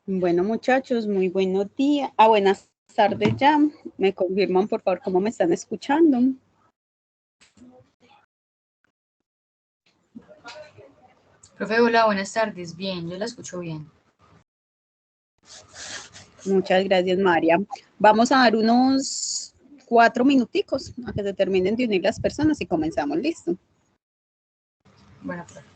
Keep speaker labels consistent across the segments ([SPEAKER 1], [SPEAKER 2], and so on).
[SPEAKER 1] Bueno, muchachos, muy buenos días. Buenas tardes ya. Me confirman, por favor, cómo me están escuchando.
[SPEAKER 2] Profe, hola, buenas tardes. Bien, yo la escucho bien.
[SPEAKER 1] Muchas gracias, María. Vamos a dar unos 4 minuticos a que se terminen de unir las personas y comenzamos. ¿Listo?
[SPEAKER 2] Bueno, profe.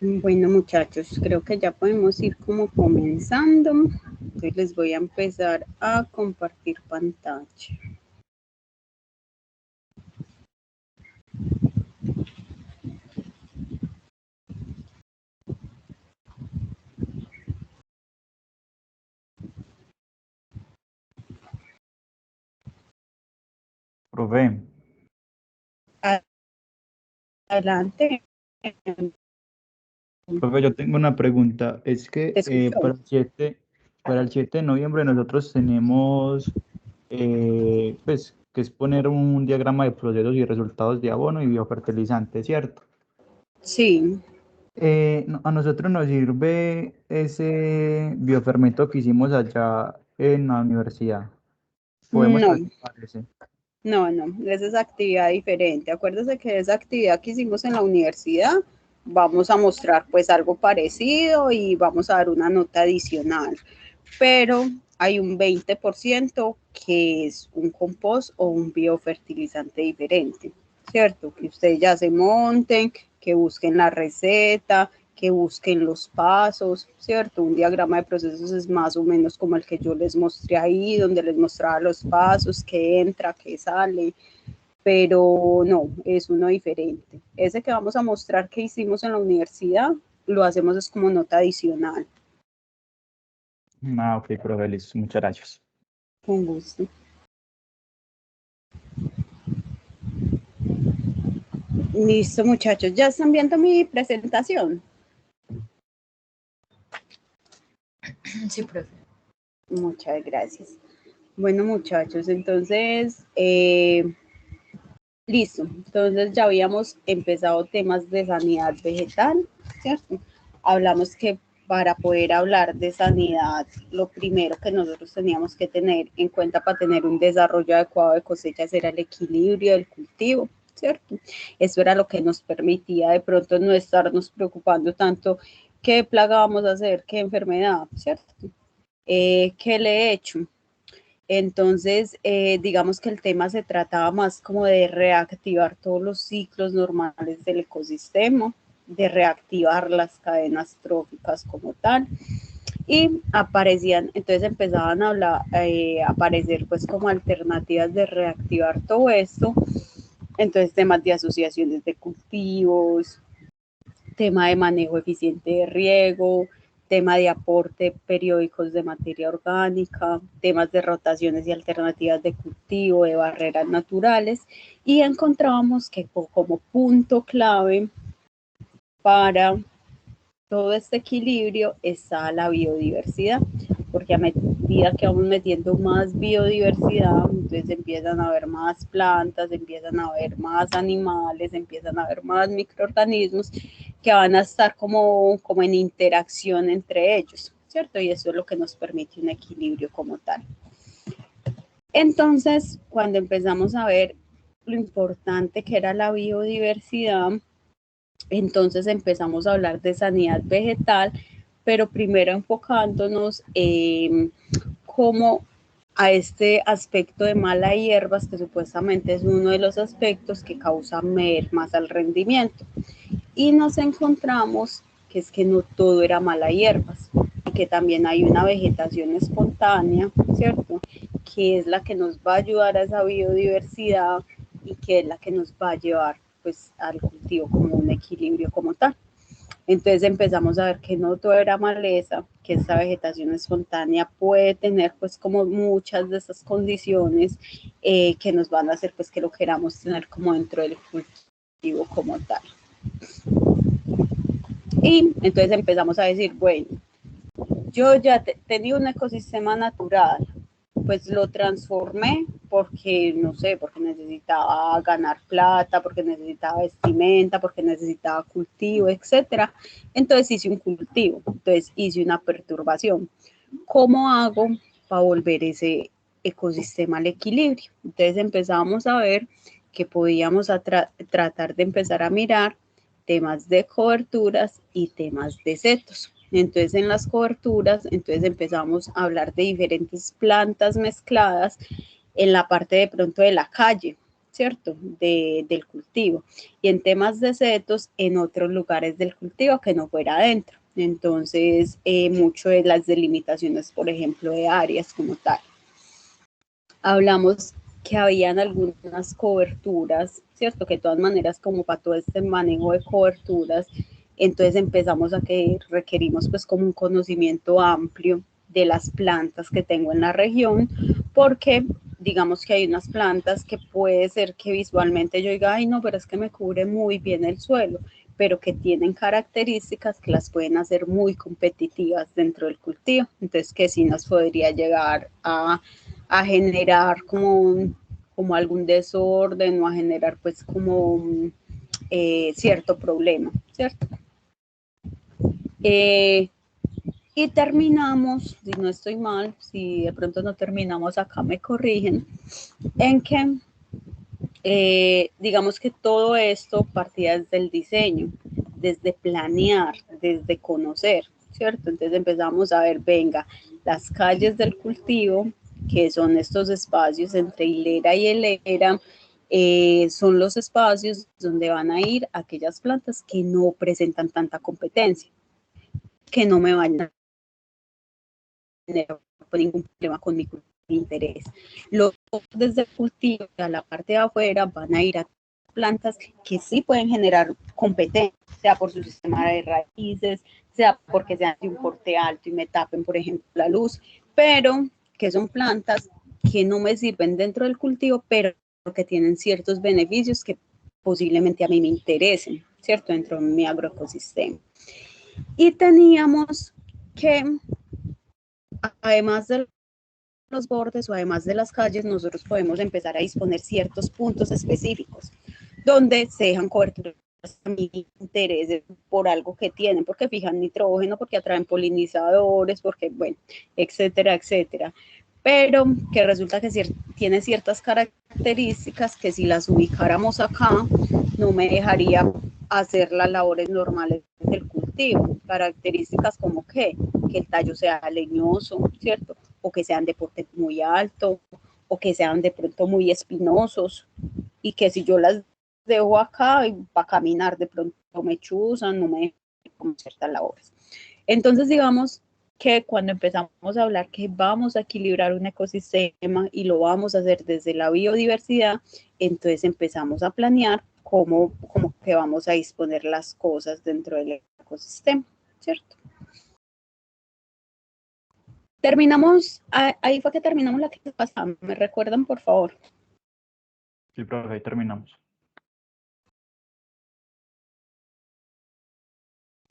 [SPEAKER 1] Bueno, muchachos, creo que ya podemos ir como comenzando. Entonces les voy a empezar a compartir pantalla.
[SPEAKER 3] Profe.
[SPEAKER 1] Adelante.
[SPEAKER 3] Profe, yo tengo una pregunta. Es
[SPEAKER 1] Te
[SPEAKER 3] que
[SPEAKER 1] escucho.
[SPEAKER 3] para el 7 de noviembre nosotros tenemos, pues, que es poner un diagrama de procesos y resultados de abono y biofertilizante, ¿cierto?
[SPEAKER 1] Sí.
[SPEAKER 3] A nosotros nos sirve ese biofermento que hicimos allá en la universidad. Podemos
[SPEAKER 1] No,
[SPEAKER 3] practicar ese.
[SPEAKER 1] no, esa es actividad diferente. Acuérdese que esa actividad que hicimos en la universidad, vamos a mostrar pues algo parecido y vamos a dar una nota adicional. Pero hay un 20% que es un compost o un biofertilizante diferente, ¿cierto? Que ustedes ya se monten, que busquen la receta, que busquen los pasos, ¿cierto? Un diagrama de procesos es más o menos como el que yo les mostré ahí, donde les mostraba los pasos, qué entra, qué sale, pero no, es uno diferente. Ese que vamos a mostrar que hicimos en la universidad, lo hacemos es como nota adicional.
[SPEAKER 3] Ah, ok, profe, listo. Muchas gracias.
[SPEAKER 1] Con gusto. Listo, muchachos. ¿Ya están viendo mi presentación?
[SPEAKER 2] Sí, profe.
[SPEAKER 1] Muchas gracias. Bueno, muchachos, entonces, listo. Entonces ya habíamos empezado temas de sanidad vegetal, ¿cierto? Hablamos que para poder hablar de sanidad, lo primero que nosotros teníamos que tener en cuenta para tener un desarrollo adecuado de cosechas era el equilibrio del cultivo, ¿cierto? Eso era lo que nos permitía de pronto no estarnos preocupando tanto qué plaga vamos a hacer, qué enfermedad, ¿cierto? ¿Qué le he hecho? Entonces, digamos que el tema se trataba más como de reactivar todos los ciclos normales del ecosistema, de reactivar las cadenas tróficas como tal. Y aparecían, entonces empezaban a hablar, aparecer pues como alternativas de reactivar todo esto. Entonces, temas de asociaciones de cultivos, tema de manejo eficiente de riego, tema de aporte periódicos de materia orgánica, temas de rotaciones y alternativas de cultivo, de barreras naturales, y encontrábamos que como punto clave para todo este equilibrio está la biodiversidad, porque a medida que vamos metiendo más biodiversidad, entonces empiezan a haber más plantas, empiezan a haber más animales, empiezan a haber más microorganismos que van a estar como en interacción entre ellos, ¿cierto? Y eso es lo que nos permite un equilibrio como tal. Entonces, cuando empezamos a ver lo importante que era la biodiversidad, entonces empezamos a hablar de sanidad vegetal, pero primero enfocándonos como a este aspecto de mala hierbas, que supuestamente es uno de los aspectos que causa mermas al rendimiento. Y nos encontramos que es que no todo era mala hierbas, y que también hay una vegetación espontánea, ¿cierto? Que es la que nos va a ayudar a esa biodiversidad y que es la que nos va a llevar pues al cultivo como un equilibrio como tal. Entonces empezamos a ver que no todo era maleza, que esta vegetación espontánea puede tener pues como muchas de esas condiciones que nos van a hacer pues que lo queramos tener como dentro del cultivo como tal. Y entonces empezamos a decir, bueno, yo ya tenía un ecosistema natural, pues lo transformé porque, no sé, porque necesitaba ganar plata, porque necesitaba vestimenta, porque necesitaba cultivo, etcétera. Entonces hice un cultivo, entonces hice una perturbación. ¿Cómo hago para volver ese ecosistema al equilibrio? Entonces empezamos a ver que podíamos tratar de empezar a mirar temas de coberturas y temas de setos. Entonces en las coberturas, entonces empezamos a hablar de diferentes plantas mezcladas en la parte de pronto de la calle, ¿cierto? Del cultivo. Y en temas de setos en otros lugares del cultivo que no fuera adentro. Entonces, mucho de las delimitaciones, por ejemplo, de áreas como tal. Hablamos que habían algunas coberturas, ¿cierto? Que de todas maneras, como para todo este manejo de coberturas, entonces empezamos a que requerimos pues como un conocimiento amplio de las plantas que tengo en la región, porque digamos que hay unas plantas que puede ser que visualmente yo diga, ay no, pero es que me cubre muy bien el suelo, pero que tienen características que las pueden hacer muy competitivas dentro del cultivo. Entonces, que sí nos podría llegar a generar como algún desorden o a generar pues como cierto problema, ¿cierto? Y terminamos, si no estoy mal, si de pronto no terminamos acá me corrigen, en que digamos que todo esto partía desde el diseño, desde planear, desde conocer, ¿cierto? Entonces empezamos a ver, venga, las calles del cultivo, que son estos espacios entre hilera y hilera, son los espacios donde van a ir aquellas plantas que no presentan tanta competencia, que no me van a tener ningún problema con mi interés. Los desde el cultivo a la parte de afuera van a ir a plantas que sí pueden generar competencia, sea por su sistema de raíces, sea porque sean de un porte alto y me tapen, por ejemplo, la luz, pero que son plantas que no me sirven dentro del cultivo, pero que tienen ciertos beneficios que posiblemente a mí me interesen, ¿cierto? Dentro de mi agroecosistema. Y teníamos que, además de los bordes o además de las calles, nosotros podemos empezar a disponer ciertos puntos específicos donde se dejan coberturas a mi interés por algo que tienen, porque fijan nitrógeno, porque atraen polinizadores, porque, bueno, etcétera, etcétera. Pero que resulta que tiene ciertas características que si las ubicáramos acá, no me dejaría hacer las labores normales del cultivo. Características como que el tallo sea leñoso, ¿cierto? O que sean de porte muy alto, o que sean de pronto muy espinosos, y que si yo las dejo acá y para caminar de pronto me chuzan, no me dejan ciertas labores. Entonces, digamos que cuando empezamos a hablar que vamos a equilibrar un ecosistema y lo vamos a hacer desde la biodiversidad, entonces empezamos a planear cómo que vamos a disponer las cosas dentro del ecosistema, ¿cierto? Terminamos, ahí fue que terminamos la clase pasada, ¿me recuerdan, por favor?
[SPEAKER 3] Sí, profe, ahí terminamos.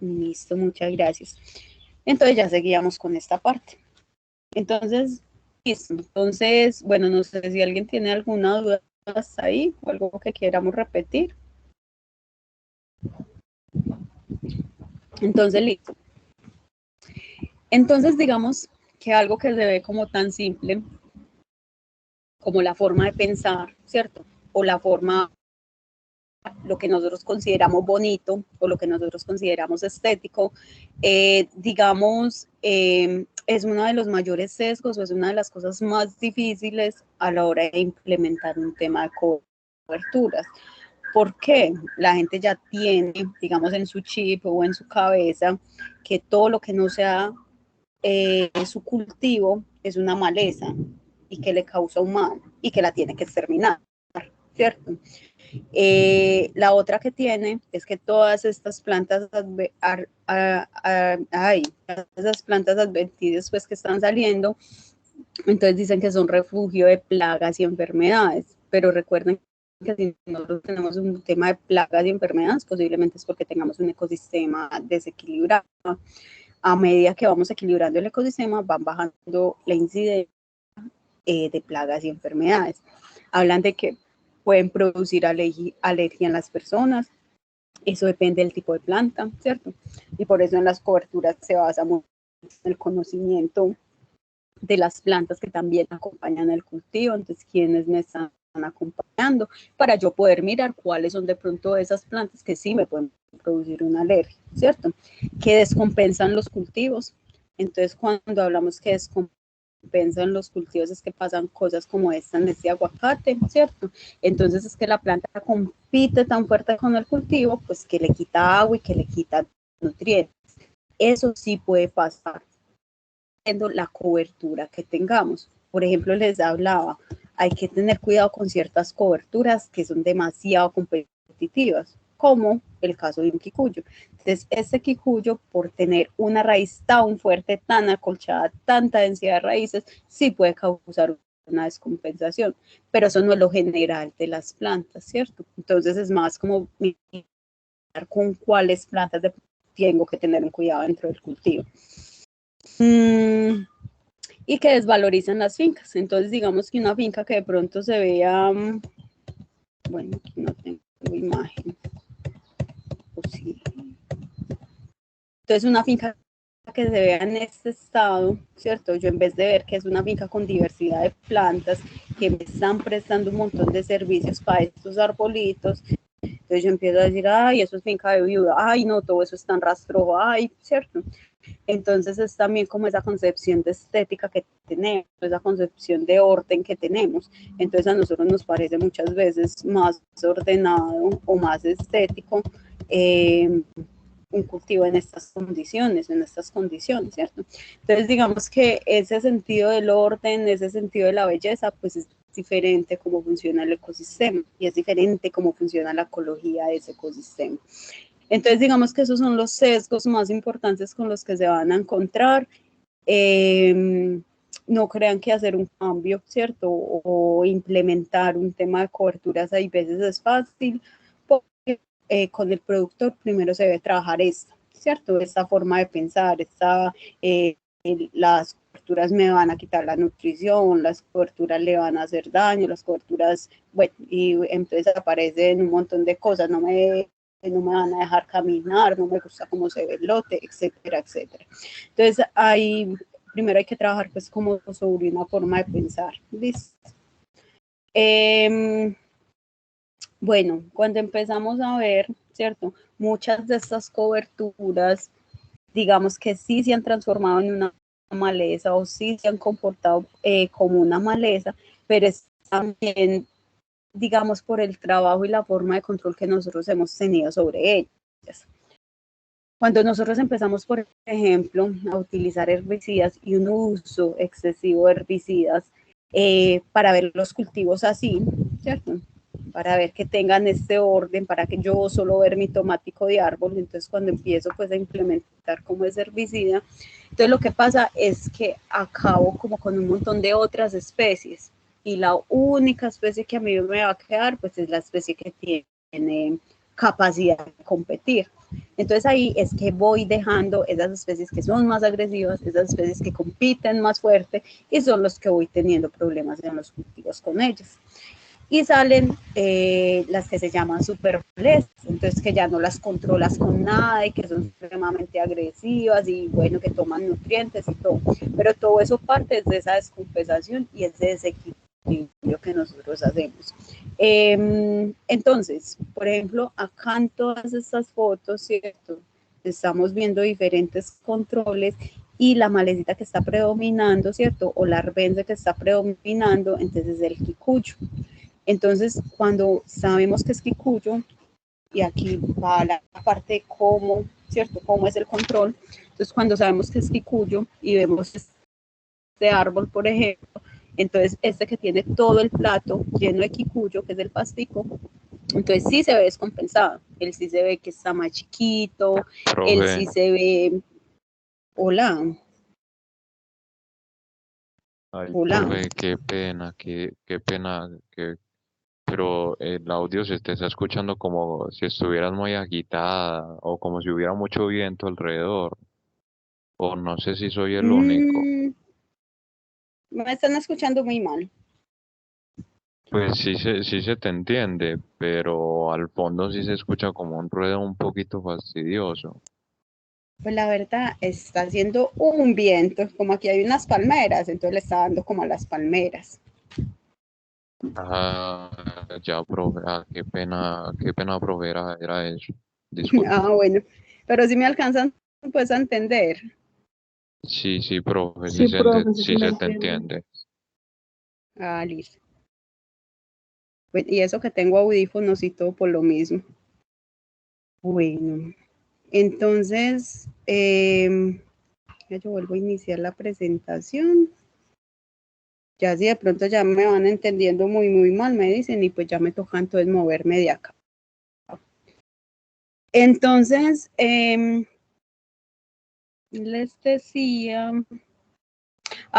[SPEAKER 1] Listo, muchas gracias. Entonces ya seguíamos con esta parte. Entonces, listo. Entonces, bueno, no sé si alguien tiene alguna duda hasta ahí o algo que queramos repetir. Entonces, listo. Entonces, digamos que algo que se ve como tan simple como la forma de pensar, ¿cierto? O la forma, lo que nosotros consideramos bonito o lo que nosotros consideramos estético, digamos, es uno de los mayores sesgos o es una de las cosas más difíciles a la hora de implementar un tema de coberturas. ¿Por qué? La gente ya tiene, digamos, en su chip o en su cabeza que todo lo que no sea su cultivo es una maleza y que le causa un mal y que la tiene que exterminar, ¿cierto? La otra que tiene es que todas estas plantas, esas plantas adventidas pues que están saliendo, entonces dicen que son refugio de plagas y enfermedades, pero recuerden que si nosotros tenemos un tema de plagas y enfermedades, posiblemente es porque tengamos un ecosistema desequilibrado. A medida que vamos equilibrando el ecosistema, van bajando la incidencia de plagas y enfermedades. Hablan de que pueden producir alergia en las personas. Eso depende del tipo de planta, ¿cierto? Y por eso en las coberturas se basa mucho en el conocimiento de las plantas que también acompañan el cultivo. Entonces, ¿quiénes me están acompañando? Para yo poder mirar cuáles son de pronto esas plantas que sí me pueden producir una alergia, ¿cierto? Que descompensan los cultivos. Entonces, cuando hablamos que descompensan los cultivos es que pasan cosas como esta en este aguacate, ¿cierto? Entonces es que la planta compite tan fuerte con el cultivo, pues que le quita agua y que le quita nutrientes. Eso sí puede pasar la cobertura que tengamos. Por ejemplo, les hablaba, hay que tener cuidado con ciertas coberturas que son demasiado competitivas, como el caso de un quicuyo. Entonces, este quicuyo, por tener una raíz tan fuerte, tan acolchada, tanta densidad de raíces, sí puede causar una descompensación, pero eso no es lo general de las plantas, ¿cierto? Entonces es más como mirar con cuáles plantas tengo que tener un cuidado dentro del cultivo. Y que desvalorizan las fincas. Entonces, digamos que una finca que de pronto se vea, bueno, aquí no tengo imagen. Sí. Entonces, una finca que se vea en este estado, ¿cierto? Yo en vez de ver que es una finca con diversidad de plantas, que me están prestando un montón de servicios para estos arbolitos, entonces yo empiezo a decir, ay, eso es finca de viuda, ay, no, todo eso es tan rastrojo, ay, ¿cierto? Entonces es también como esa concepción de estética que tenemos, esa concepción de orden que tenemos. Entonces a nosotros nos parece muchas veces más ordenado o más estético un cultivo en estas condiciones, ¿cierto? Entonces digamos que ese sentido del orden, ese sentido de la belleza, pues es diferente cómo funciona el ecosistema y es diferente cómo funciona la ecología de ese ecosistema. Entonces, digamos que esos son los sesgos más importantes con los que se van a encontrar. No crean que hacer un cambio, ¿cierto? O implementar un tema de coberturas hay veces es fácil, porque con el productor primero se debe trabajar esto, ¿cierto? Esta forma de pensar, las coberturas me van a quitar la nutrición, las coberturas le van a hacer daño, las coberturas, bueno, y entonces aparecen un montón de cosas, no me van a dejar caminar, no me gusta cómo se ve el lote, etcétera, etcétera. Entonces, primero hay que trabajar pues como sobre una forma de pensar, ¿listo? Bueno, cuando empezamos a ver, ¿cierto? Muchas de estas coberturas, digamos que sí se han transformado en una maleza o sí se han comportado como una maleza, pero es también, digamos, por el trabajo y la forma de control que nosotros hemos tenido sobre ellas. Cuando nosotros empezamos, por ejemplo, a utilizar herbicidas y un uso excesivo de herbicidas para ver los cultivos así, ¿cierto? Para ver que tengan este orden, para que yo solo ver mi tomático de árbol, entonces cuando empiezo pues a implementar como es herbicida, entonces lo que pasa es que acabo como con un montón de otras especies y la única especie que a mí me va a quedar pues es la especie que tiene capacidad de competir. Entonces ahí es que voy dejando esas especies que son más agresivas, esas especies que compiten más fuerte y son los que voy teniendo problemas en los cultivos con ellos. Y salen las que se llaman supermalezas, entonces que ya no las controlas con nada y que son extremadamente agresivas y bueno, que toman nutrientes y todo, pero todo eso parte de esa descompensación y ese desequilibrio que nosotros hacemos. Entonces, por ejemplo, acá en todas estas fotos, ¿cierto? Estamos viendo diferentes controles y la malecita que está predominando, ¿cierto? O la arbenza que está predominando, entonces es el quicuyo. Entonces, cuando sabemos que es quicuyo, y aquí va la parte de cómo, ¿cierto? Cómo es el control. Entonces, cuando sabemos que es quicuyo y vemos este árbol, por ejemplo, entonces este que tiene todo el plato lleno de quicuyo, que es el pastico, entonces sí se ve descompensado. Él sí se ve que está más chiquito,
[SPEAKER 4] Profe,
[SPEAKER 1] él sí se ve... Hola,
[SPEAKER 4] ay,
[SPEAKER 1] hola.
[SPEAKER 4] profe, qué pena, pero el audio se te está escuchando como si estuvieras muy agitada o como si hubiera mucho viento alrededor, o no sé si soy el único.
[SPEAKER 1] Me están escuchando muy mal.
[SPEAKER 4] Pues sí se te entiende, pero al fondo sí se escucha como un ruido un poquito fastidioso.
[SPEAKER 1] Pues la verdad está haciendo un viento, como aquí hay unas palmeras, entonces le está dando como a las palmeras.
[SPEAKER 4] Ah, ya, profe, qué pena, profe, era eso. Disculpe.
[SPEAKER 1] Ah, bueno, pero si me alcanzan pues a entender.
[SPEAKER 4] Sí, profe,
[SPEAKER 5] Sí, profe, sí
[SPEAKER 4] sí
[SPEAKER 5] se le
[SPEAKER 4] se te
[SPEAKER 5] entiende.
[SPEAKER 4] entiende.
[SPEAKER 1] Ah, listo. Pues, y eso que tengo audífonos y todo por lo mismo. Bueno, entonces, ya yo vuelvo a iniciar la presentación. Ya si de pronto ya me van entendiendo muy mal, me dicen, y pues ya me toca entonces moverme de acá. Entonces, les decía,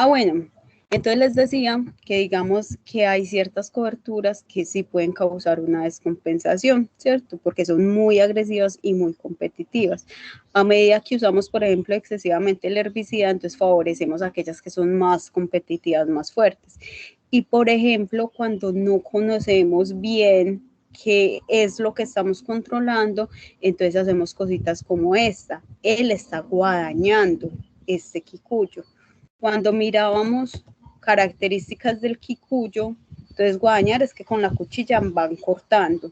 [SPEAKER 1] bueno, Entonces les decía que digamos que hay ciertas coberturas que sí pueden causar una descompensación, ¿cierto? Porque son muy agresivas y muy competitivas. A medida que usamos, por ejemplo, excesivamente el herbicida, entonces favorecemos aquellas que son más competitivas, más fuertes. Y por ejemplo, cuando no conocemos bien qué es lo que estamos controlando, entonces hacemos cositas como esta. Él está guadañando este quicuyo. Cuando mirábamos características del quicuyo, entonces guadañar es que con la cuchilla van cortando.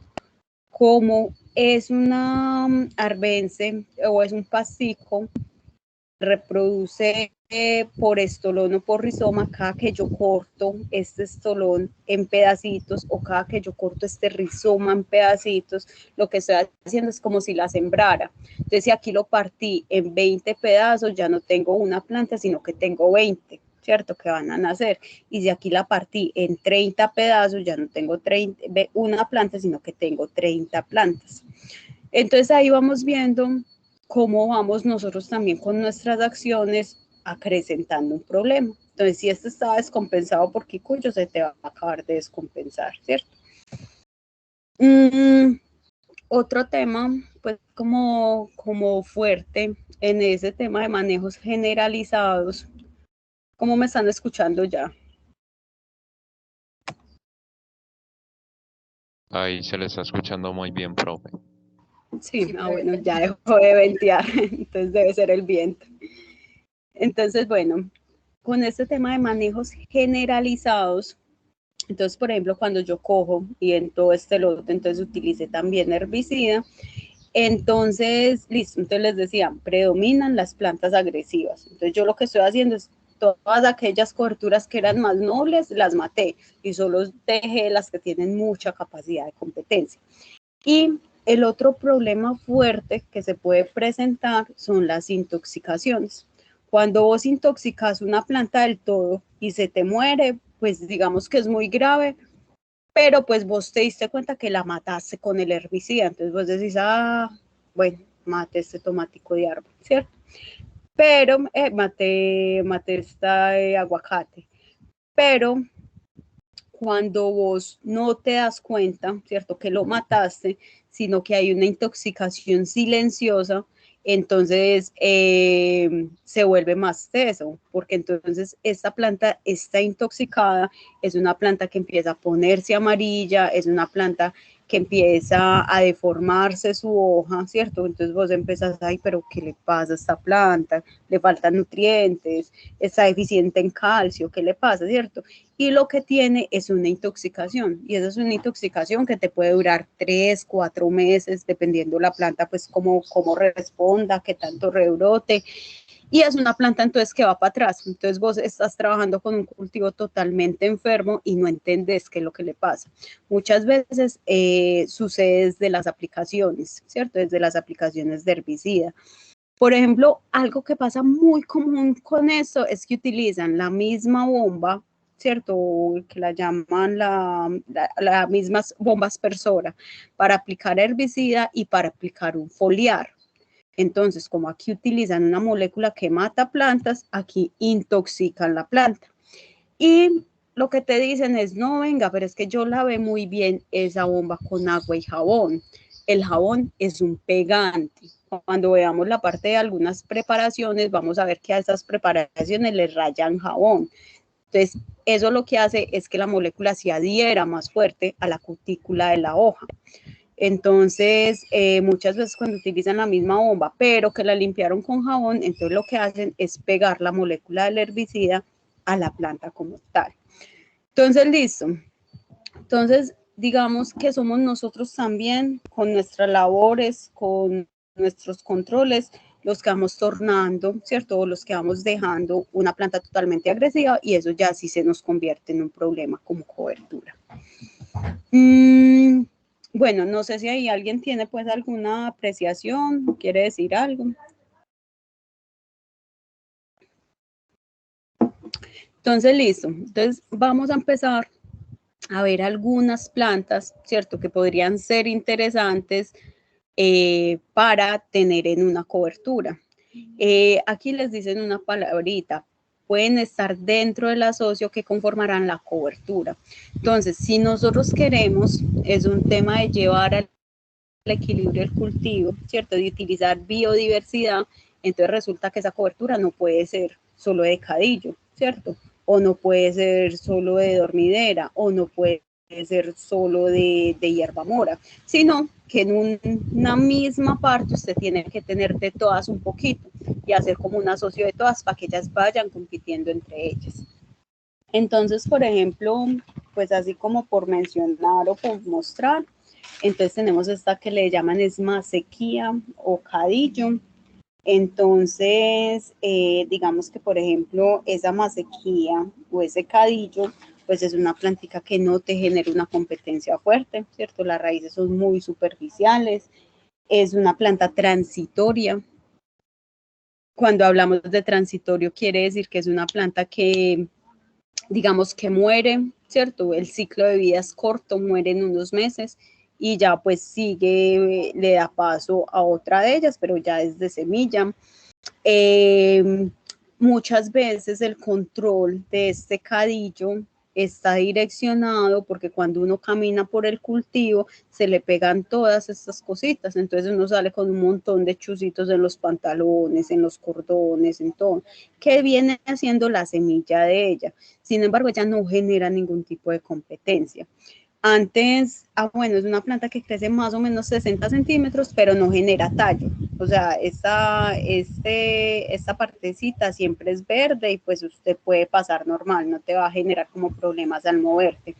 [SPEAKER 1] Como es una arbense o es un pastico, reproduce por estolón o por rizoma. Cada que yo corto este estolón en pedacitos o cada que yo corto este rizoma en pedacitos, lo que estoy haciendo es como si la sembrara. Entonces, si aquí lo partí en 20 pedazos, ya no tengo una planta, sino que tengo 20, ¿cierto? Que van a nacer. Y si aquí la partí en 30 pedazos, ya no tengo una planta, sino que tengo 30 plantas. Entonces, ahí vamos viendo cómo vamos nosotros también con nuestras acciones acrecentando un problema. Entonces, si este está descompensado por quicuyo, se te va a acabar de descompensar, ¿cierto? Otro tema, pues como fuerte en ese tema de manejos generalizados, ¿cómo me están escuchando ya?
[SPEAKER 4] Ahí se le está escuchando muy bien, profe.
[SPEAKER 1] Sí, bueno, ya dejó de ventear, entonces debe ser el viento. Entonces, bueno, con este tema de manejos generalizados, entonces, por ejemplo, cuando yo cojo y en todo este lote, entonces utilicé también herbicida, entonces, listo, entonces les decía, predominan las plantas agresivas. Entonces, yo lo que estoy haciendo es todas aquellas coberturas que eran más nobles, las maté y solo dejé las que tienen mucha capacidad de competencia. Y el otro problema fuerte que se puede presentar son las intoxicaciones. Cuando vos intoxicas una planta del todo y se te muere, pues digamos que es muy grave, pero pues vos te diste cuenta que la mataste con el herbicida. Entonces vos decís, bueno, maté este tomatico de árbol, ¿cierto? Pero maté este aguacate. Pero cuando vos no te das cuenta, ¿cierto? Que lo mataste, sino que hay una intoxicación silenciosa, entonces se vuelve más teso, porque entonces esta planta está intoxicada, es una planta que empieza a ponerse amarilla, es una planta que empieza a deformarse su hoja, ¿cierto? Entonces vos empezás, ay, pero ¿qué le pasa a esta planta? Le faltan nutrientes, está deficiente en calcio, ¿qué le pasa, cierto? Y lo que tiene es una intoxicación, y esa es una intoxicación que te puede durar 3, 4 meses, dependiendo la planta, pues cómo responda, qué tanto rebrote, y es una planta entonces que va para atrás. Entonces vos estás trabajando con un cultivo totalmente enfermo y no entendés qué es lo que le pasa. Muchas veces sucede desde las aplicaciones, ¿cierto? Desde las aplicaciones de herbicida. Por ejemplo, algo que pasa muy común con esto es que utilizan la misma bomba, ¿cierto? Que la llaman la misma bomba aspersora para aplicar herbicida y para aplicar un foliar. Entonces, como aquí utilizan una molécula que mata plantas, aquí intoxican la planta. Y lo que te dicen es, no, venga, pero es que yo lavé muy bien esa bomba con agua y jabón. El jabón es un pegante. Cuando veamos la parte de algunas preparaciones, vamos a ver que a esas preparaciones le rayan jabón. Entonces, eso lo que hace es que la molécula se adhiera más fuerte a la cutícula de la hoja. Entonces, muchas veces cuando utilizan la misma bomba, pero que la limpiaron con jabón, entonces lo que hacen es pegar la molécula del herbicida a la planta como tal. Entonces, listo. Entonces, digamos que somos nosotros también con nuestras labores, con nuestros controles, los que vamos tornando, ¿cierto? O los que vamos dejando una planta totalmente agresiva y eso ya sí se nos convierte en un problema como cobertura. Bueno, no sé si ahí alguien tiene pues alguna apreciación, quiere decir algo. Entonces, listo. Entonces, vamos a empezar a ver algunas plantas, ¿cierto? Que podrían ser interesantes para tener en una cobertura. Aquí les dicen una palabrita, pueden estar dentro del asocio que conformarán la cobertura. Entonces, si nosotros queremos, es un tema de llevar al equilibrio del cultivo, ¿cierto? De utilizar biodiversidad, entonces resulta que esa cobertura no puede ser solo de cadillo, ¿cierto? O no puede ser solo de dormidera, o no puede ser solo de hierba mora, sino que en una misma parte usted tiene que tener de todas un poquito y hacer como un asocio de todas para que ellas vayan compitiendo entre ellas. Entonces, por ejemplo, pues así como por mencionar o por mostrar, entonces tenemos esta que le llaman es masequía o cadillo. Entonces, digamos que, por ejemplo, esa masequía o ese cadillo, pues es una plántica que no te genera una competencia fuerte, ¿cierto? Las raíces son muy superficiales, es una planta transitoria. Cuando hablamos de transitorio, quiere decir que es una planta que, digamos, que muere, ¿cierto? El ciclo de vida es corto, muere en unos meses y ya pues sigue, le da paso a otra de ellas, pero ya es de semilla. Muchas veces el control de este cadillo está direccionado porque cuando uno camina por el cultivo se le pegan todas estas cositas, entonces uno sale con un montón de chuzitos en los pantalones, en los cordones, en todo, que viene haciendo la semilla de ella. Sin embargo, ella no genera ningún tipo de competencia. Antes, bueno, es una planta que crece más o menos 60 centímetros, pero no genera tallo. O sea, esta partecita siempre es verde y pues usted puede pasar normal, no te va a generar como problemas al moverte.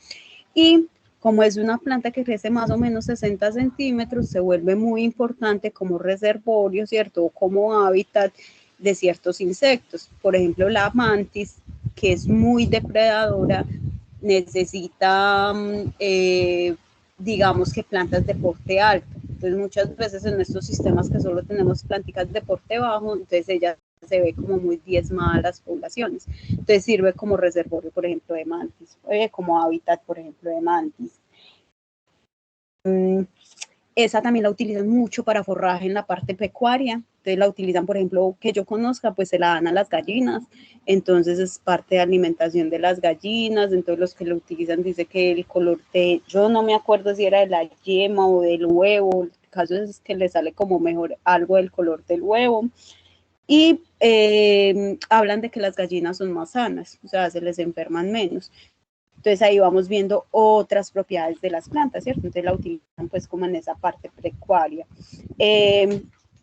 [SPEAKER 1] Y como es una planta que crece más o menos 60 centímetros, se vuelve muy importante como reservorio, ¿cierto? O como hábitat de ciertos insectos. Por ejemplo, la mantis, que es muy depredadora, necesita, digamos que plantas de porte alto. Entonces muchas veces en estos sistemas que solo tenemos plantas de porte bajo, entonces ella se ve como muy diezmada las poblaciones. Entonces sirve como reservorio, por ejemplo, de mantis, como hábitat, por ejemplo, de mantis. Esa también la utilizan mucho para forraje en la parte pecuaria. Entonces la utilizan, por ejemplo, que yo conozca, pues se la dan a las gallinas. Entonces es parte de alimentación de las gallinas. Entonces los que lo utilizan dice que el color de, yo no me acuerdo si era de la yema o del huevo. El caso es que le sale como mejor algo del color del huevo. Y hablan de que las gallinas son más sanas, o sea, se les enferman menos. Entonces ahí vamos viendo otras propiedades de las plantas, ¿cierto? Entonces la utilizan pues como en esa parte pecuaria.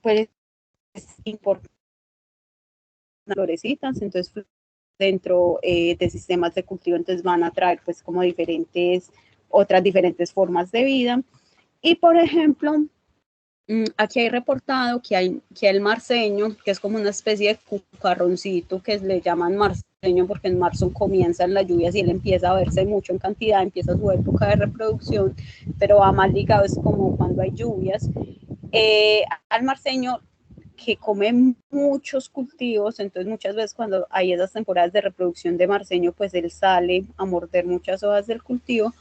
[SPEAKER 1] Pues es importante las florecitas, entonces dentro de sistemas de cultivo entonces van a traer pues como otras diferentes formas de vida. Y por ejemplo, aquí hay reportado que hay el marceño, que es como una especie de cucarroncito que le llaman marceño porque en marzo comienzan las lluvias y él empieza a verse mucho en cantidad, empieza su época de reproducción, pero va más ligado, es como cuando hay lluvias. Al marceño que come muchos cultivos, entonces muchas veces cuando hay esas temporadas de reproducción de marceño, pues él sale a morder muchas hojas del cultivo.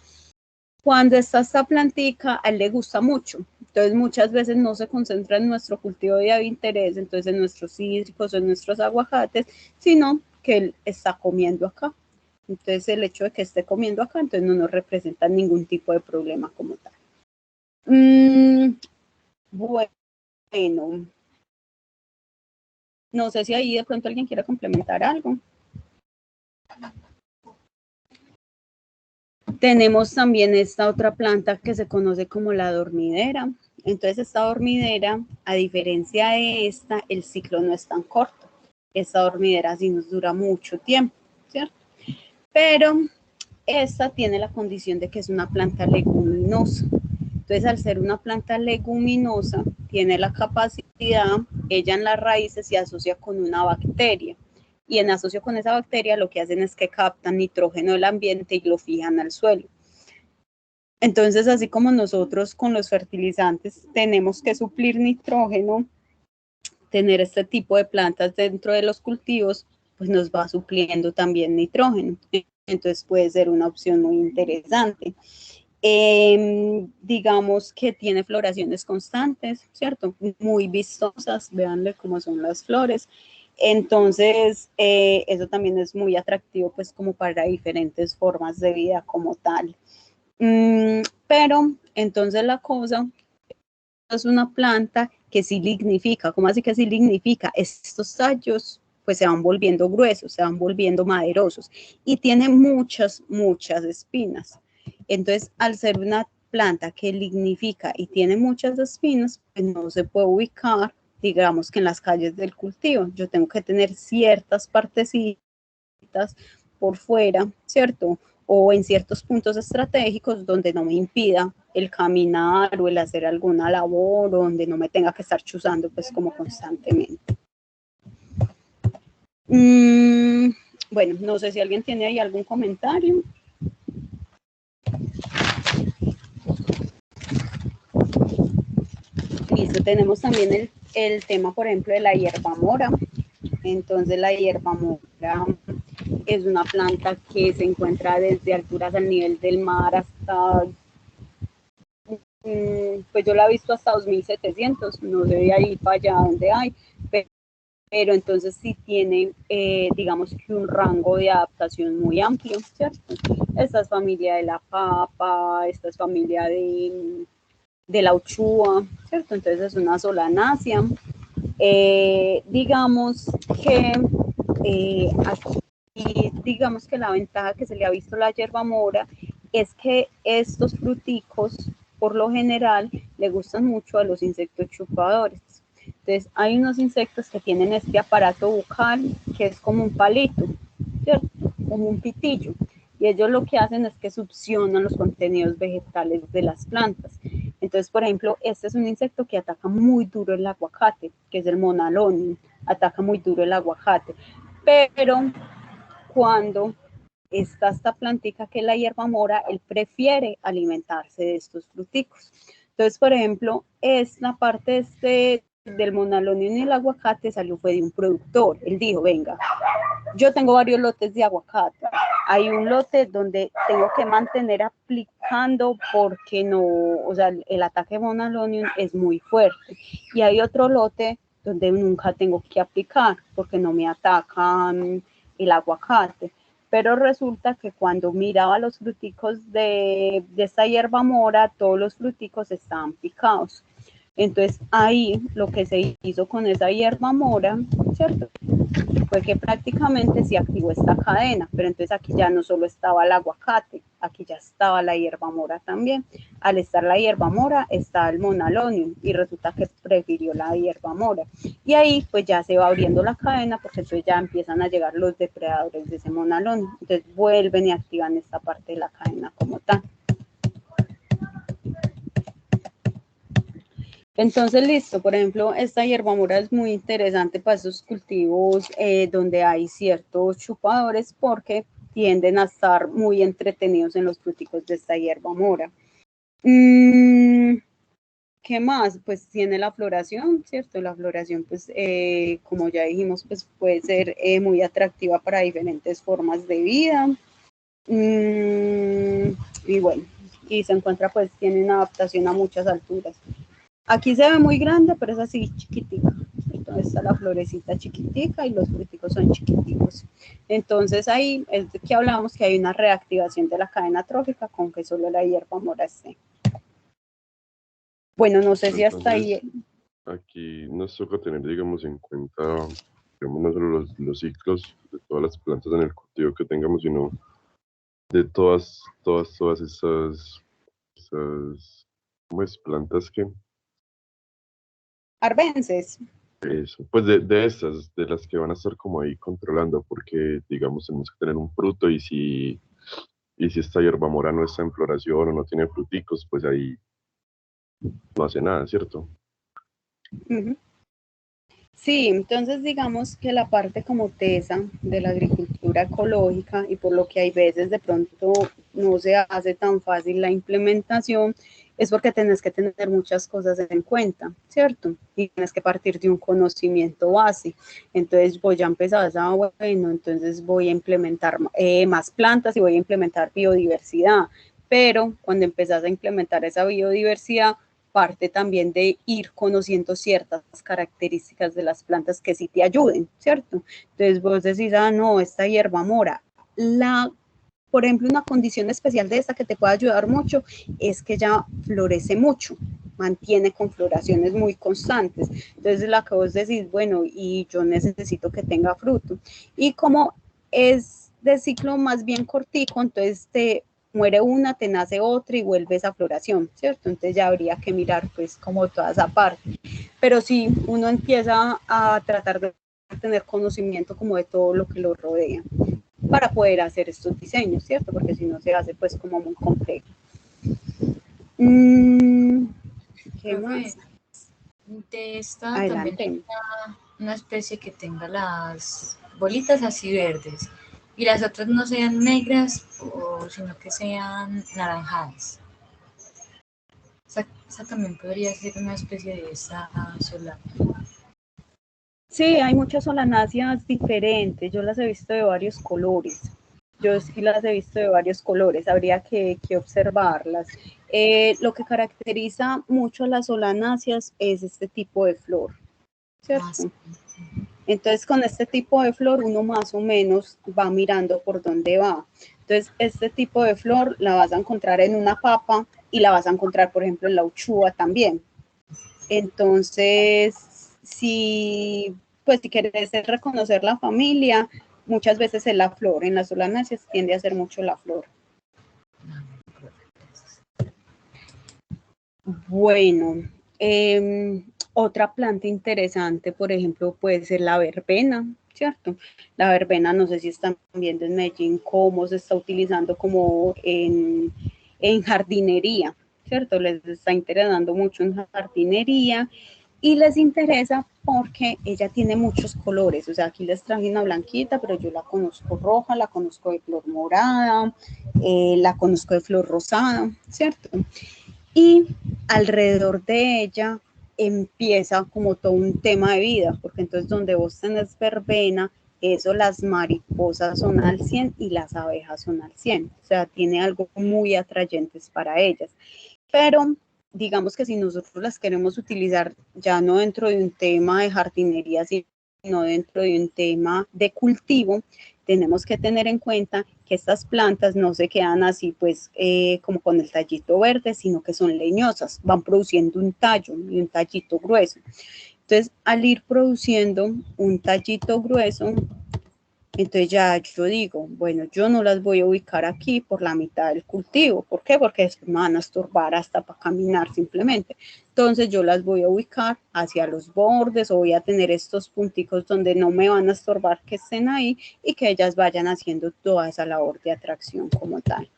[SPEAKER 1] Cuando está esta plantica, a él le gusta mucho. Entonces, muchas veces no se concentra en nuestro cultivo de interés, entonces en nuestros cítricos o en nuestros aguacates, sino que él está comiendo acá. Entonces, el hecho de que esté comiendo acá, entonces no nos representa ningún tipo de problema como tal. Bueno, no sé si ahí de pronto alguien quiera complementar algo. Tenemos también esta otra planta que se conoce como la dormidera. Entonces esta dormidera, a diferencia de esta, el ciclo no es tan corto. Esta dormidera sí nos dura mucho tiempo, ¿cierto? Pero esta tiene la condición de que es una planta leguminosa. Entonces al ser una planta leguminosa, tiene la capacidad, ella en las raíces se asocia con una bacteria. Y en asocio con esa bacteria lo que hacen es que captan nitrógeno del ambiente y lo fijan al suelo. Entonces, así como nosotros con los fertilizantes tenemos que suplir nitrógeno, tener este tipo de plantas dentro de los cultivos, pues nos va supliendo también nitrógeno. Entonces puede ser una opción muy interesante. Digamos que tiene floraciones constantes, ¿cierto? Muy vistosas, véanle cómo son las flores. Entonces, eso también es muy atractivo, pues, como para diferentes formas de vida como tal. Pero, entonces la cosa es una planta que sí lignifica. ¿Cómo así que sí lignifica? Estos tallos pues se van volviendo gruesos, se van volviendo maderosos y tiene muchas espinas. Entonces, al ser una planta que lignifica y tiene muchas espinas, pues no se puede ubicar, digamos que en las calles del cultivo. Yo tengo que tener ciertas partecitas por fuera, ¿cierto? O en ciertos puntos estratégicos donde no me impida el caminar o el hacer alguna labor, o donde no me tenga que estar chuzando pues como constantemente. Bueno, no sé si alguien tiene ahí algún comentario. Listo, tenemos también el tema, por ejemplo, de la hierba mora. Entonces la hierba mora es una planta que se encuentra desde alturas al nivel del mar hasta, pues yo la he visto hasta 2700, no sé de ahí para allá donde hay, pero entonces sí tiene, digamos que un rango de adaptación muy amplio, ¿cierto? Esta es familia de la papa, esta es familia de la uchúa, ¿cierto? Entonces es una solanácea. Digamos que aquí, digamos que la ventaja que se le ha visto a la hierba mora es que estos fruticos, por lo general, le gustan mucho a los insectos chupadores. Entonces, hay unos insectos que tienen este aparato bucal que es como un palito, ¿cierto? Como un pitillo. Y ellos lo que hacen es que succionan los contenidos vegetales de las plantas. Entonces, por ejemplo, este es un insecto que ataca muy duro el aguacate, que es el monalonium, ataca muy duro el aguacate. Pero cuando está esta plantica que es la hierba mora, él prefiere alimentarse de estos fruticos. Entonces, por ejemplo, esta parte del monalonium y el aguacate salió fue de un productor. Él dijo, venga, yo tengo varios lotes de aguacate. Hay un lote donde tengo que mantener aplicando porque no, o sea, el ataque de monalonium es muy fuerte. Y hay otro lote donde nunca tengo que aplicar porque no me atacan el aguacate. Pero resulta que cuando miraba los fruticos de esta hierba mora, todos los fruticos estaban picados. Entonces ahí lo que se hizo con esa hierba mora, ¿cierto? Fue que prácticamente se activó esta cadena, pero entonces aquí ya no solo estaba el aguacate, aquí ya estaba la hierba mora también. Al estar la hierba mora está el monalonium y resulta que prefirió la hierba mora. Y ahí pues ya se va abriendo la cadena porque entonces ya empiezan a llegar los depredadores de ese monalonium. Entonces vuelven y activan esta parte de la cadena como tal. Entonces, listo, por ejemplo, esta hierba mora es muy interesante para esos cultivos donde hay ciertos chupadores porque tienden a estar muy entretenidos en los fruticos de esta hierba mora. ¿Qué más? Pues tiene la floración, ¿cierto? La floración, pues, como ya dijimos, pues puede ser muy atractiva para diferentes formas de vida. Y bueno, y se encuentra, pues, tiene una adaptación a muchas alturas. Aquí se ve muy grande, pero es así chiquitica. Entonces está la florecita chiquitica y los fruticos son chiquiticos. Entonces ahí es de que hablamos que hay una reactivación de la cadena trófica con que solo la hierba mora esté. Bueno, no sé si hasta ahí.
[SPEAKER 5] Aquí nos toca tener, digamos, en cuenta, digamos, no solo los ciclos de todas las plantas en el cultivo que tengamos, sino de todas esas ¿cómo es? Plantas que...
[SPEAKER 1] Arbences.
[SPEAKER 5] Eso, pues de estas, de las que van a estar como ahí controlando, porque digamos tenemos que tener un fruto y si esta hierba mora no está en floración o no tiene fruticos, pues ahí no hace nada, ¿cierto?
[SPEAKER 1] Uh-huh. Sí, entonces digamos que la parte como tesa de la agricultura ecológica y por lo que hay veces de pronto no se hace tan fácil la implementación es porque tienes que tener muchas cosas en cuenta, ¿cierto? Y tienes que partir de un conocimiento base. Entonces voy a empezar, bueno, entonces voy a implementar más plantas y voy a implementar biodiversidad. Pero cuando empezás a implementar esa biodiversidad, parte también de ir conociendo ciertas características de las plantas que sí te ayuden, ¿cierto? Entonces vos decís, ah, no, esta hierba mora, por ejemplo, una condición especial de esta que te puede ayudar mucho es que ya florece mucho, mantiene con floraciones muy constantes. Entonces, la que vos decís, bueno, y yo necesito que tenga fruto. Y como es de ciclo más bien cortico, entonces te muere una, te nace otra y vuelve esa floración, ¿cierto? Entonces ya habría que mirar pues como toda esa parte. Pero sí, uno empieza a tratar de tener conocimiento como de todo lo que lo rodea para poder hacer estos diseños, ¿cierto? Porque si no se hace pues como muy complejo. ¿Qué más?
[SPEAKER 2] De esta
[SPEAKER 1] Adelante.
[SPEAKER 2] también hay una especie que tenga las bolitas así verdes y las otras no sean negras, sino que sean naranjadas. Esa también podría ser una especie de esa solar.
[SPEAKER 1] Sí, hay muchas solanáceas diferentes, yo las he visto de varios colores. Yo sí las he visto de varios colores, habría que observarlas. Lo que caracteriza mucho a las solanáceas es este tipo de flor, ¿cierto?
[SPEAKER 2] Sí.
[SPEAKER 1] Entonces, con este tipo de flor uno más o menos va mirando por dónde va. Entonces, este tipo de flor la vas a encontrar en una papa y la vas a encontrar, por ejemplo, en la uchúa también. Entonces, si quieres reconocer la familia, muchas veces es la flor. En las solanáceas tiende a ser mucho la flor. Bueno, otra planta interesante, por ejemplo, puede ser la verbena, ¿cierto? La verbena, no sé si están viendo en Medellín cómo se está utilizando como en jardinería, ¿cierto? Les está interesando mucho en jardinería y les interesa porque ella tiene muchos colores. O sea, aquí les traje una blanquita, pero yo la conozco roja, la conozco de flor morada, la conozco de flor rosada, ¿cierto? Y alrededor de ella empieza como todo un tema de vida, porque entonces donde vos tenés verbena, eso las mariposas son al 100 y las abejas son al 100, o sea, tiene algo muy atrayentes para ellas. Pero digamos que si nosotros las queremos utilizar ya no dentro de un tema de jardinería, sino dentro de un tema de cultivo, tenemos que tener en cuenta que estas plantas no se quedan así pues como con el tallito verde, sino que son leñosas, van produciendo un tallo y un tallito grueso. Entonces, al ir produciendo un tallito grueso, entonces ya yo digo, bueno, yo no las voy a ubicar aquí por la mitad del cultivo. ¿Por qué? Porque después me van a estorbar hasta para caminar simplemente. Entonces yo las voy a ubicar hacia los bordes o voy a tener estos punticos donde no me van a estorbar que estén ahí y que ellas vayan haciendo toda esa labor de atracción como tal.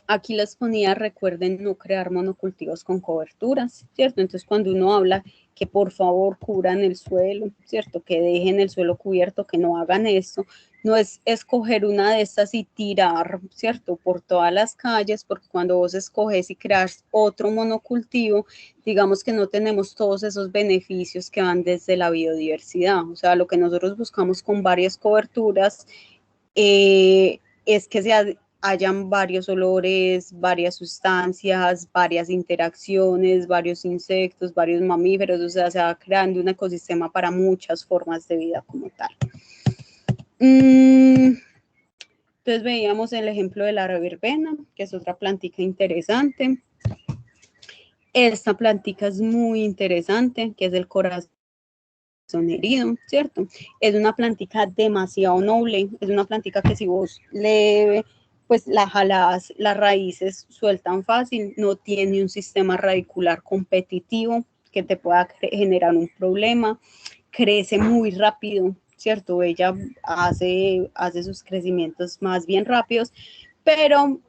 [SPEAKER 1] Aquí les ponía, recuerden no crear monocultivos con coberturas, ¿cierto? Entonces cuando uno habla que por favor cubran el suelo, ¿cierto? Que dejen el suelo cubierto, que no hagan esto, no es escoger una de estas y tirar, ¿cierto? Por todas las calles, porque cuando vos escoges y creas otro monocultivo, digamos que no tenemos todos esos beneficios que van desde la biodiversidad. O sea, lo que nosotros buscamos con varias coberturas es que hayan varios olores, varias sustancias, varias interacciones, varios insectos, varios mamíferos, o sea, se va creando un ecosistema para muchas formas de vida como tal. Entonces veíamos el ejemplo de la verbena, que es otra plantica interesante. Esta plantica es muy interesante, que es el corazón herido, ¿cierto? Es una plantica demasiado noble, es una plantica que si vos pues la jalás, las raíces sueltan fácil, no tiene un sistema radicular competitivo que te pueda generar un problema, crece muy rápido, ¿cierto? Ella hace sus crecimientos más bien rápidos, pero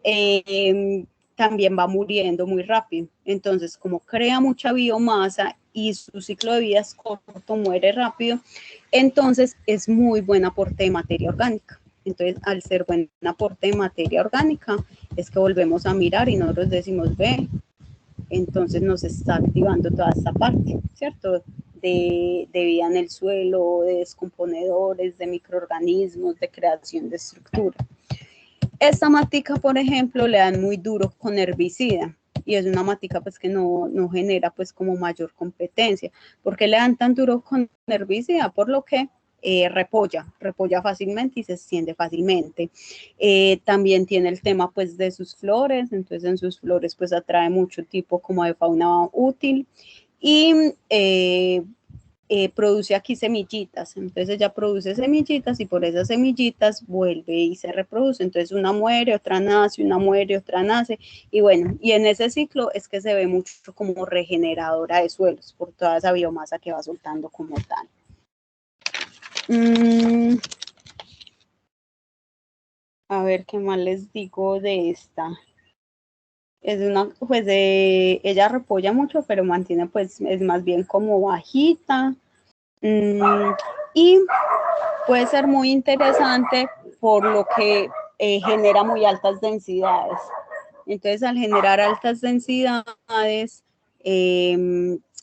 [SPEAKER 1] también va muriendo muy rápido. Entonces, como crea mucha biomasa y su ciclo de vida es corto, muere rápido, entonces es muy buen aporte de materia orgánica. Entonces, al ser buen aporte de materia orgánica, es que volvemos a mirar y nosotros decimos, ve, entonces nos está activando toda esta parte, ¿cierto? De vida en el suelo, de descomponedores, de microorganismos, de creación de estructura. Esta matica, por ejemplo, le dan muy duro con herbicida y es una matica pues que no genera pues como mayor competencia. ¿Por qué le dan tan duro con herbicida? Por lo que repolla fácilmente y se extiende fácilmente. También tiene el tema pues de sus flores, entonces en sus flores pues atrae mucho tipo como de fauna útil y produce aquí semillitas, entonces ella produce semillitas y por esas semillitas vuelve y se reproduce, entonces una muere, otra nace, una muere, otra nace, y bueno, y en ese ciclo es que se ve mucho como regeneradora de suelos por toda esa biomasa que va soltando como tal. A ver qué más les digo de esta. Es una, pues ella repolla mucho, pero mantiene pues, es más bien como bajita. Y puede ser muy interesante por lo que genera muy altas densidades. Entonces, al generar altas densidades,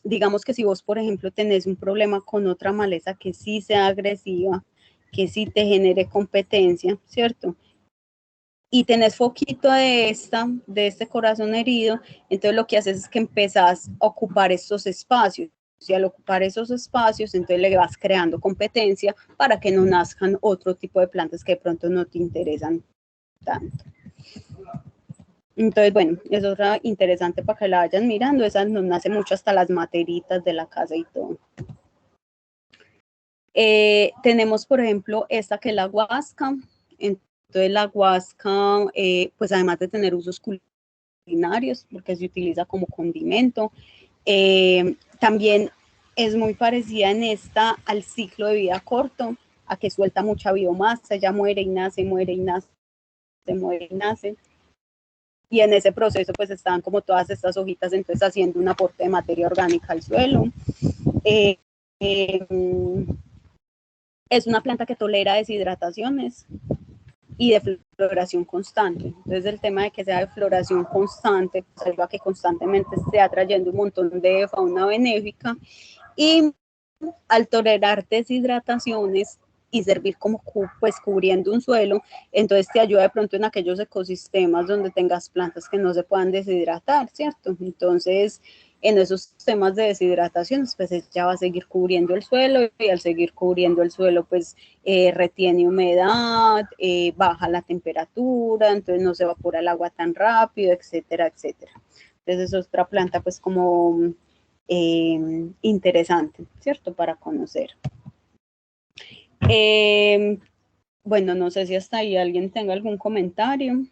[SPEAKER 1] digamos que si vos, por ejemplo, tenés un problema con otra maleza que sí sea agresiva, que sí te genere competencia, ¿cierto? Y tenés foquito de este corazón herido, entonces lo que haces es que empezás a ocupar estos espacios. Y al ocupar esos espacios, entonces le vas creando competencia para que no nazcan otro tipo de plantas que de pronto no te interesan tanto. Entonces, bueno, es otra interesante para que la vayan mirando. Esa nos nace mucho hasta las materitas de la casa y todo. Tenemos, por ejemplo, esta que es la huasca. Entonces, la huasca, pues además de tener usos culinarios, porque se utiliza como condimento, también es muy parecida en esta al ciclo de vida corto, a que suelta mucha biomasa, ella muere y nace, muere y nace, muere y nace. Y en ese proceso pues están como todas estas hojitas entonces haciendo un aporte de materia orgánica al suelo. Es una planta que tolera deshidrataciones y de floración constante. Entonces el tema de que sea de floración constante, pues ayuda a que constantemente esté atrayendo un montón de fauna benéfica y al tolerar deshidrataciones y servir como pues cubriendo un suelo, entonces te ayuda de pronto en aquellos ecosistemas donde tengas plantas que no se puedan deshidratar, ¿cierto? Entonces, en esos temas de deshidratación, pues ya va a seguir cubriendo el suelo y al seguir cubriendo el suelo, pues retiene humedad, baja la temperatura, entonces no se evapora el agua tan rápido, etcétera, etcétera. Entonces es otra planta pues como interesante, ¿cierto? Para conocer. Bueno, no sé si hasta ahí alguien tenga algún comentario.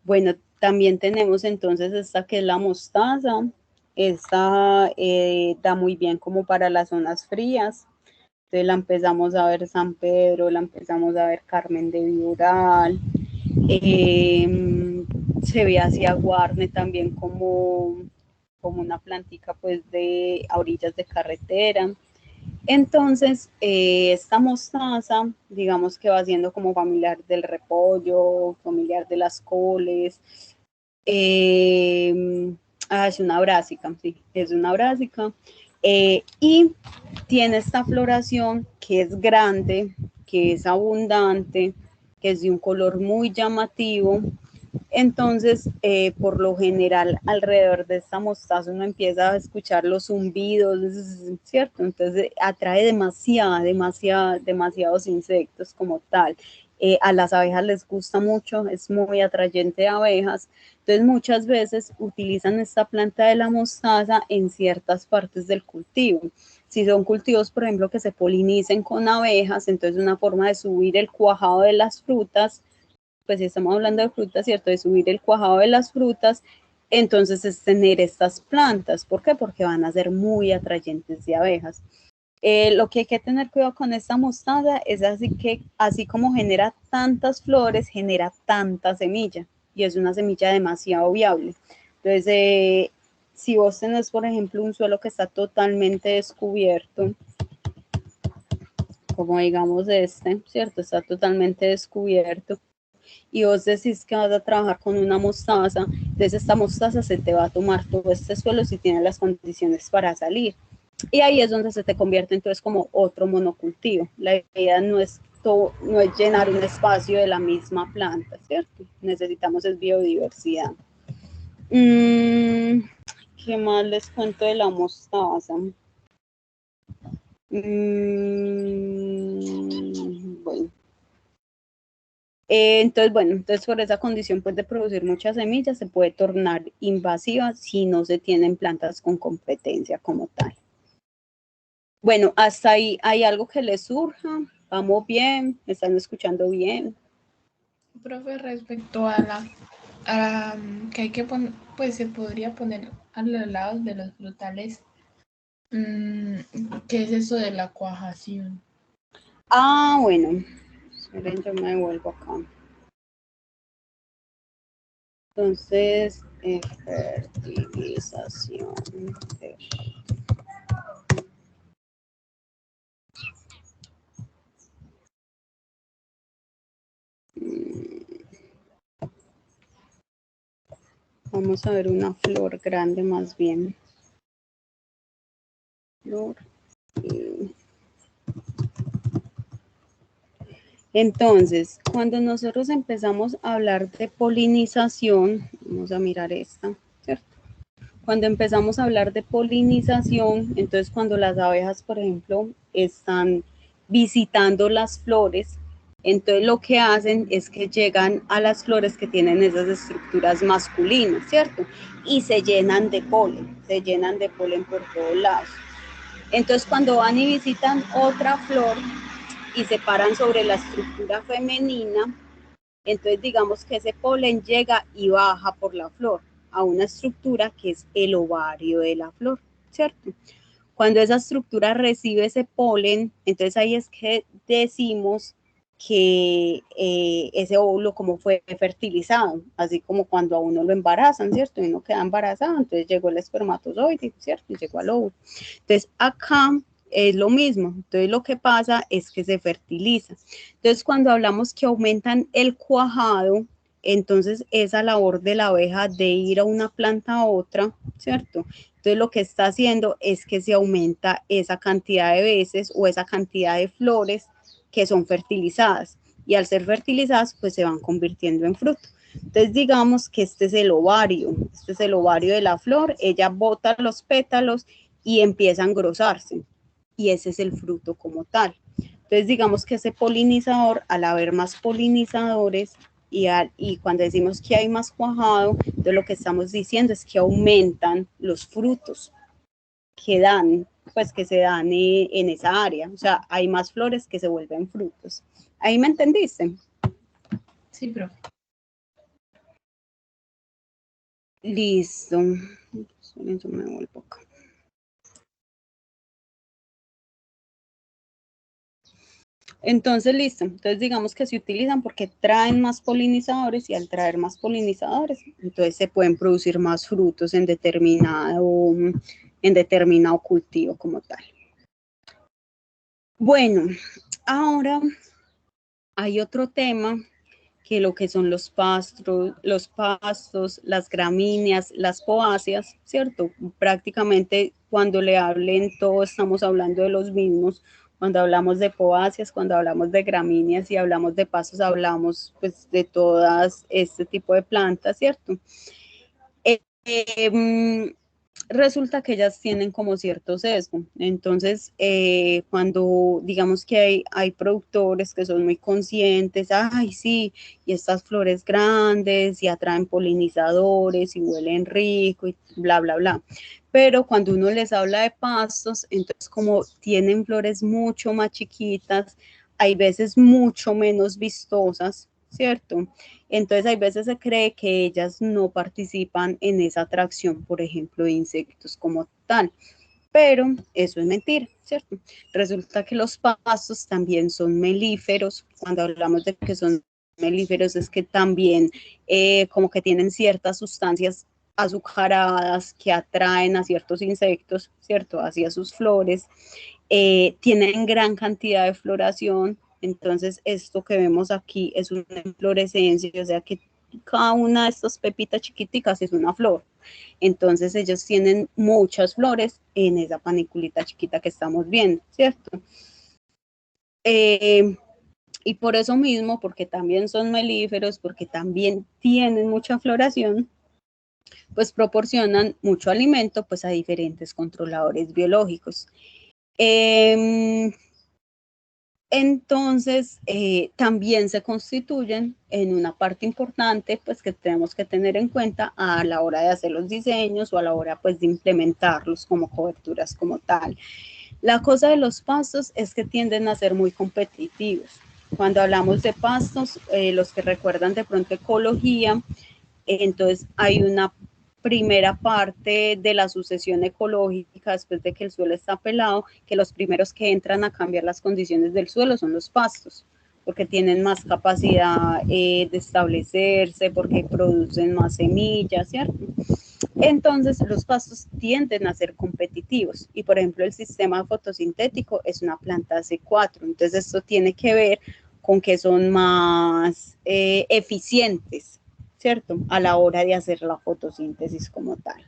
[SPEAKER 1] Bueno, también tenemos entonces esta que es la mostaza. Esta da muy bien como para las zonas frías. Entonces la empezamos a ver San Pedro, la empezamos a ver Carmen de Viboral. Se ve hacia Guarne también como una plantica pues a orillas de carretera. Entonces, esta mostaza, digamos que va siendo como familiar del repollo, familiar de las coles. Es una brásica, sí, es una brásica. Y tiene esta floración que es grande, que es abundante, que es de un color muy llamativo. Entonces, por lo general, alrededor de esta mostaza uno empieza a escuchar los zumbidos, ¿cierto? Entonces, atrae demasiados insectos como tal. A las abejas les gusta mucho, es muy atrayente de abejas. Entonces, muchas veces utilizan esta planta de la mostaza en ciertas partes del cultivo. Si son cultivos, por ejemplo, que se polinicen con abejas, entonces una forma de subir el cuajado de las frutas, pues si estamos hablando de frutas, ¿cierto? De subir el cuajado de las frutas, entonces es tener estas plantas. ¿Por qué? Porque van a ser muy atrayentes de abejas. Lo que hay que tener cuidado con esta mostaza es así como genera tantas flores, genera tanta semilla y es una semilla demasiado viable. Entonces, si vos tenés, por ejemplo, un suelo que está totalmente descubierto, como digamos ¿cierto? Está totalmente descubierto y vos decís que vas a trabajar con una mostaza, entonces esta mostaza se te va a tomar todo este suelo si tiene las condiciones para salir. Y ahí es donde se te convierte entonces como otro monocultivo. La idea no es llenar un espacio de la misma planta, ¿cierto? Necesitamos es biodiversidad. ¿Qué más les cuento de la mostaza? Bueno. Entonces por esa condición pues de producir muchas semillas se puede tornar invasiva si no se tienen plantas con competencia como tal. Bueno, hasta ahí hay algo que les surja, vamos bien, me están escuchando bien.
[SPEAKER 6] Profe, respecto a que hay que poner, pues se podría poner a los lados de los frutales, ¿qué es eso de la cuajación?
[SPEAKER 1] Bueno, esperen, yo me vuelvo acá. Entonces, fertilización. Vamos a ver una flor grande más bien. Flor. Entonces, cuando nosotros empezamos a hablar de polinización, vamos a mirar esta, ¿cierto? Cuando empezamos a hablar de polinización, entonces cuando las abejas, por ejemplo, están visitando las flores, entonces lo que hacen es que llegan a las flores que tienen esas estructuras masculinas, ¿cierto? Y se llenan de polen por todos lados. Entonces cuando van y visitan otra flor y se paran sobre la estructura femenina, entonces digamos que ese polen llega y baja por la flor a una estructura que es el ovario de la flor, ¿cierto? Cuando esa estructura recibe ese polen, entonces ahí es que decimos que ese óvulo como fue fertilizado, así como cuando a uno lo embarazan, ¿cierto? Y uno queda embarazado, entonces llegó el espermatozoide, ¿cierto? Y llegó al óvulo. Entonces acá es lo mismo, entonces lo que pasa es que se fertiliza. Entonces cuando hablamos que aumentan el cuajado, entonces esa labor de la abeja de ir a una planta a otra, ¿cierto? Entonces lo que está haciendo es que se aumenta esa cantidad de veces o esa cantidad de flores que son fertilizadas y al ser fertilizadas pues se van convirtiendo en fruto. Entonces digamos que este es el ovario de la flor, ella bota los pétalos y empieza a engrosarse y ese es el fruto como tal. Entonces digamos que ese polinizador, al haber más polinizadores y cuando decimos que hay más cuajado, entonces lo que estamos diciendo es que aumentan los frutos que dan, pues que se dan en esa área, o sea, hay más flores que se vuelven frutos. ¿Ahí me entendiste?
[SPEAKER 6] Sí, profe.
[SPEAKER 1] Listo. Yo me vuelvo acá. Entonces, listo. Entonces, digamos que se utilizan porque traen más polinizadores y al traer más polinizadores, entonces se pueden producir más frutos en determinado cultivo como tal. Bueno, ahora hay otro tema que lo que son los pastos, las gramíneas, las poáceas, ¿cierto? Prácticamente cuando le hablen todos estamos hablando de los mismos. Cuando hablamos de poáceas, cuando hablamos de gramíneas y hablamos de pastos, hablamos pues de todas este tipo de plantas, ¿cierto? Resulta que ellas tienen como cierto sesgo. Entonces, cuando digamos que hay productores que son muy conscientes, ay, sí, y estas flores grandes y atraen polinizadores y huelen rico y bla, bla, bla. Pero cuando uno les habla de pastos, entonces como tienen flores mucho más chiquitas, hay veces mucho menos vistosas, ¿cierto? Entonces, hay veces se cree que ellas no participan en esa atracción, por ejemplo, de insectos como tal, pero eso es mentira, ¿cierto? Resulta que los pastos también son melíferos. Cuando hablamos de que son melíferos es que también como que tienen ciertas sustancias azucaradas que atraen a ciertos insectos, ¿cierto? Hacia sus flores. Tienen gran cantidad de floración. Entonces, esto que vemos aquí es una inflorescencia, o sea que cada una de estas pepitas chiquiticas es una flor. Entonces ellos tienen muchas flores en esa paniculita chiquita que estamos viendo, ¿cierto? Y por eso mismo, porque también son melíferos, porque también tienen mucha floración, pues proporcionan mucho alimento pues a diferentes controladores biológicos. Entonces, también se constituyen en una parte importante pues que tenemos que tener en cuenta a la hora de hacer los diseños o a la hora pues de implementarlos como coberturas como tal. La cosa de los pastos es que tienden a ser muy competitivos. Cuando hablamos de pastos, los que recuerdan de pronto ecología, entonces hay una primera parte de la sucesión ecológica después de que el suelo está pelado, que los primeros que entran a cambiar las condiciones del suelo son los pastos, porque tienen más capacidad de establecerse, porque producen más semillas, ¿cierto? Entonces los pastos tienden a ser competitivos y por ejemplo el sistema fotosintético es una planta C4, entonces esto tiene que ver con que son más eficientes, ¿cierto? A la hora de hacer la fotosíntesis como tal.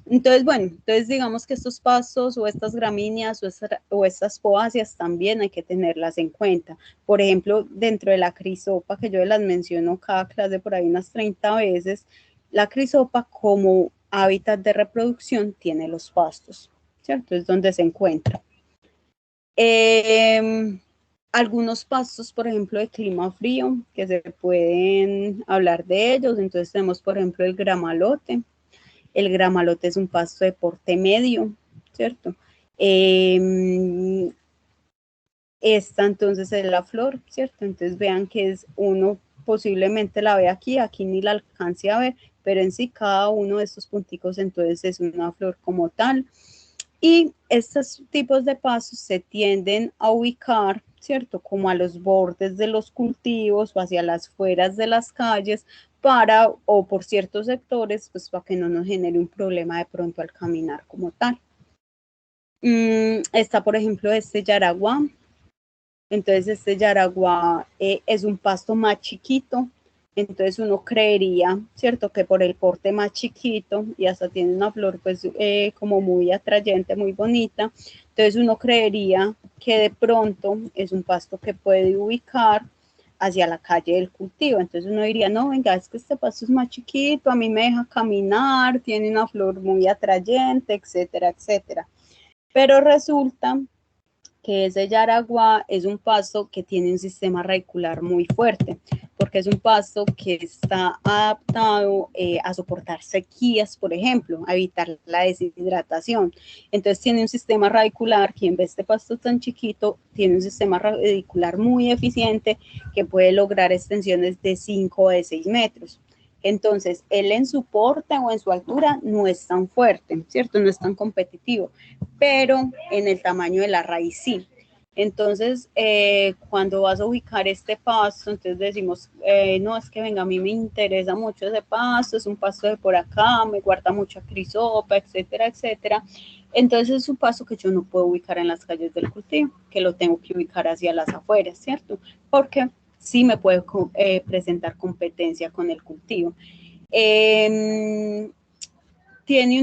[SPEAKER 1] Entonces, bueno, entonces digamos que estos pastos o estas gramíneas o estas poáceas también hay que tenerlas en cuenta. Por ejemplo, dentro de la crisopa, que yo las menciono cada clase por ahí unas 30 veces, la crisopa como hábitat de reproducción tiene los pastos, ¿cierto? Es donde se encuentra. Algunos pastos, por ejemplo, de clima frío, que se pueden hablar de ellos. Entonces tenemos, por ejemplo, el gramalote. El gramalote es un pasto de porte medio, ¿cierto? Esta entonces es la flor, ¿cierto? Entonces vean que es uno, posiblemente la ve aquí ni la alcance a ver, pero en sí cada uno de estos punticos entonces es una flor como tal. Y estos tipos de pastos se tienden a ubicar, ¿cierto? Como a los bordes de los cultivos o hacia las afueras de las calles o por ciertos sectores, pues para que no nos genere un problema de pronto al caminar como tal. Está, por ejemplo, este yaraguá. Entonces, este yaraguá es un pasto más chiquito. Entonces uno creería, ¿cierto? Que por el porte más chiquito y hasta tiene una flor pues como muy atrayente, muy bonita. Entonces uno creería que de pronto es un pasto que puede ubicar hacia la calle del cultivo. Entonces uno diría, no, venga, es que este pasto es más chiquito, a mí me deja caminar, tiene una flor muy atrayente, etcétera, etcétera. Pero resulta que ese yaraguá es un pasto que tiene un sistema radicular muy fuerte, porque es un pasto que está adaptado a soportar sequías, por ejemplo, a evitar la deshidratación. Entonces tiene un sistema radicular que en vez de pasto tan chiquito, tiene un sistema radicular muy eficiente que puede lograr extensiones de 5 o de 6 metros. Entonces, él en su porte o en su altura no es tan fuerte, ¿cierto? No es tan competitivo, pero en el tamaño de la raíz sí. Entonces, cuando vas a ubicar este pasto, entonces decimos, no, es que venga, a mí me interesa mucho ese pasto, es un pasto de por acá, me guarda mucha crisopa, etcétera, etcétera. Entonces es un pasto que yo no puedo ubicar en las calles del cultivo, que lo tengo que ubicar hacia las afueras, ¿cierto? Porque sí me puede presentar competencia con el cultivo. Tiene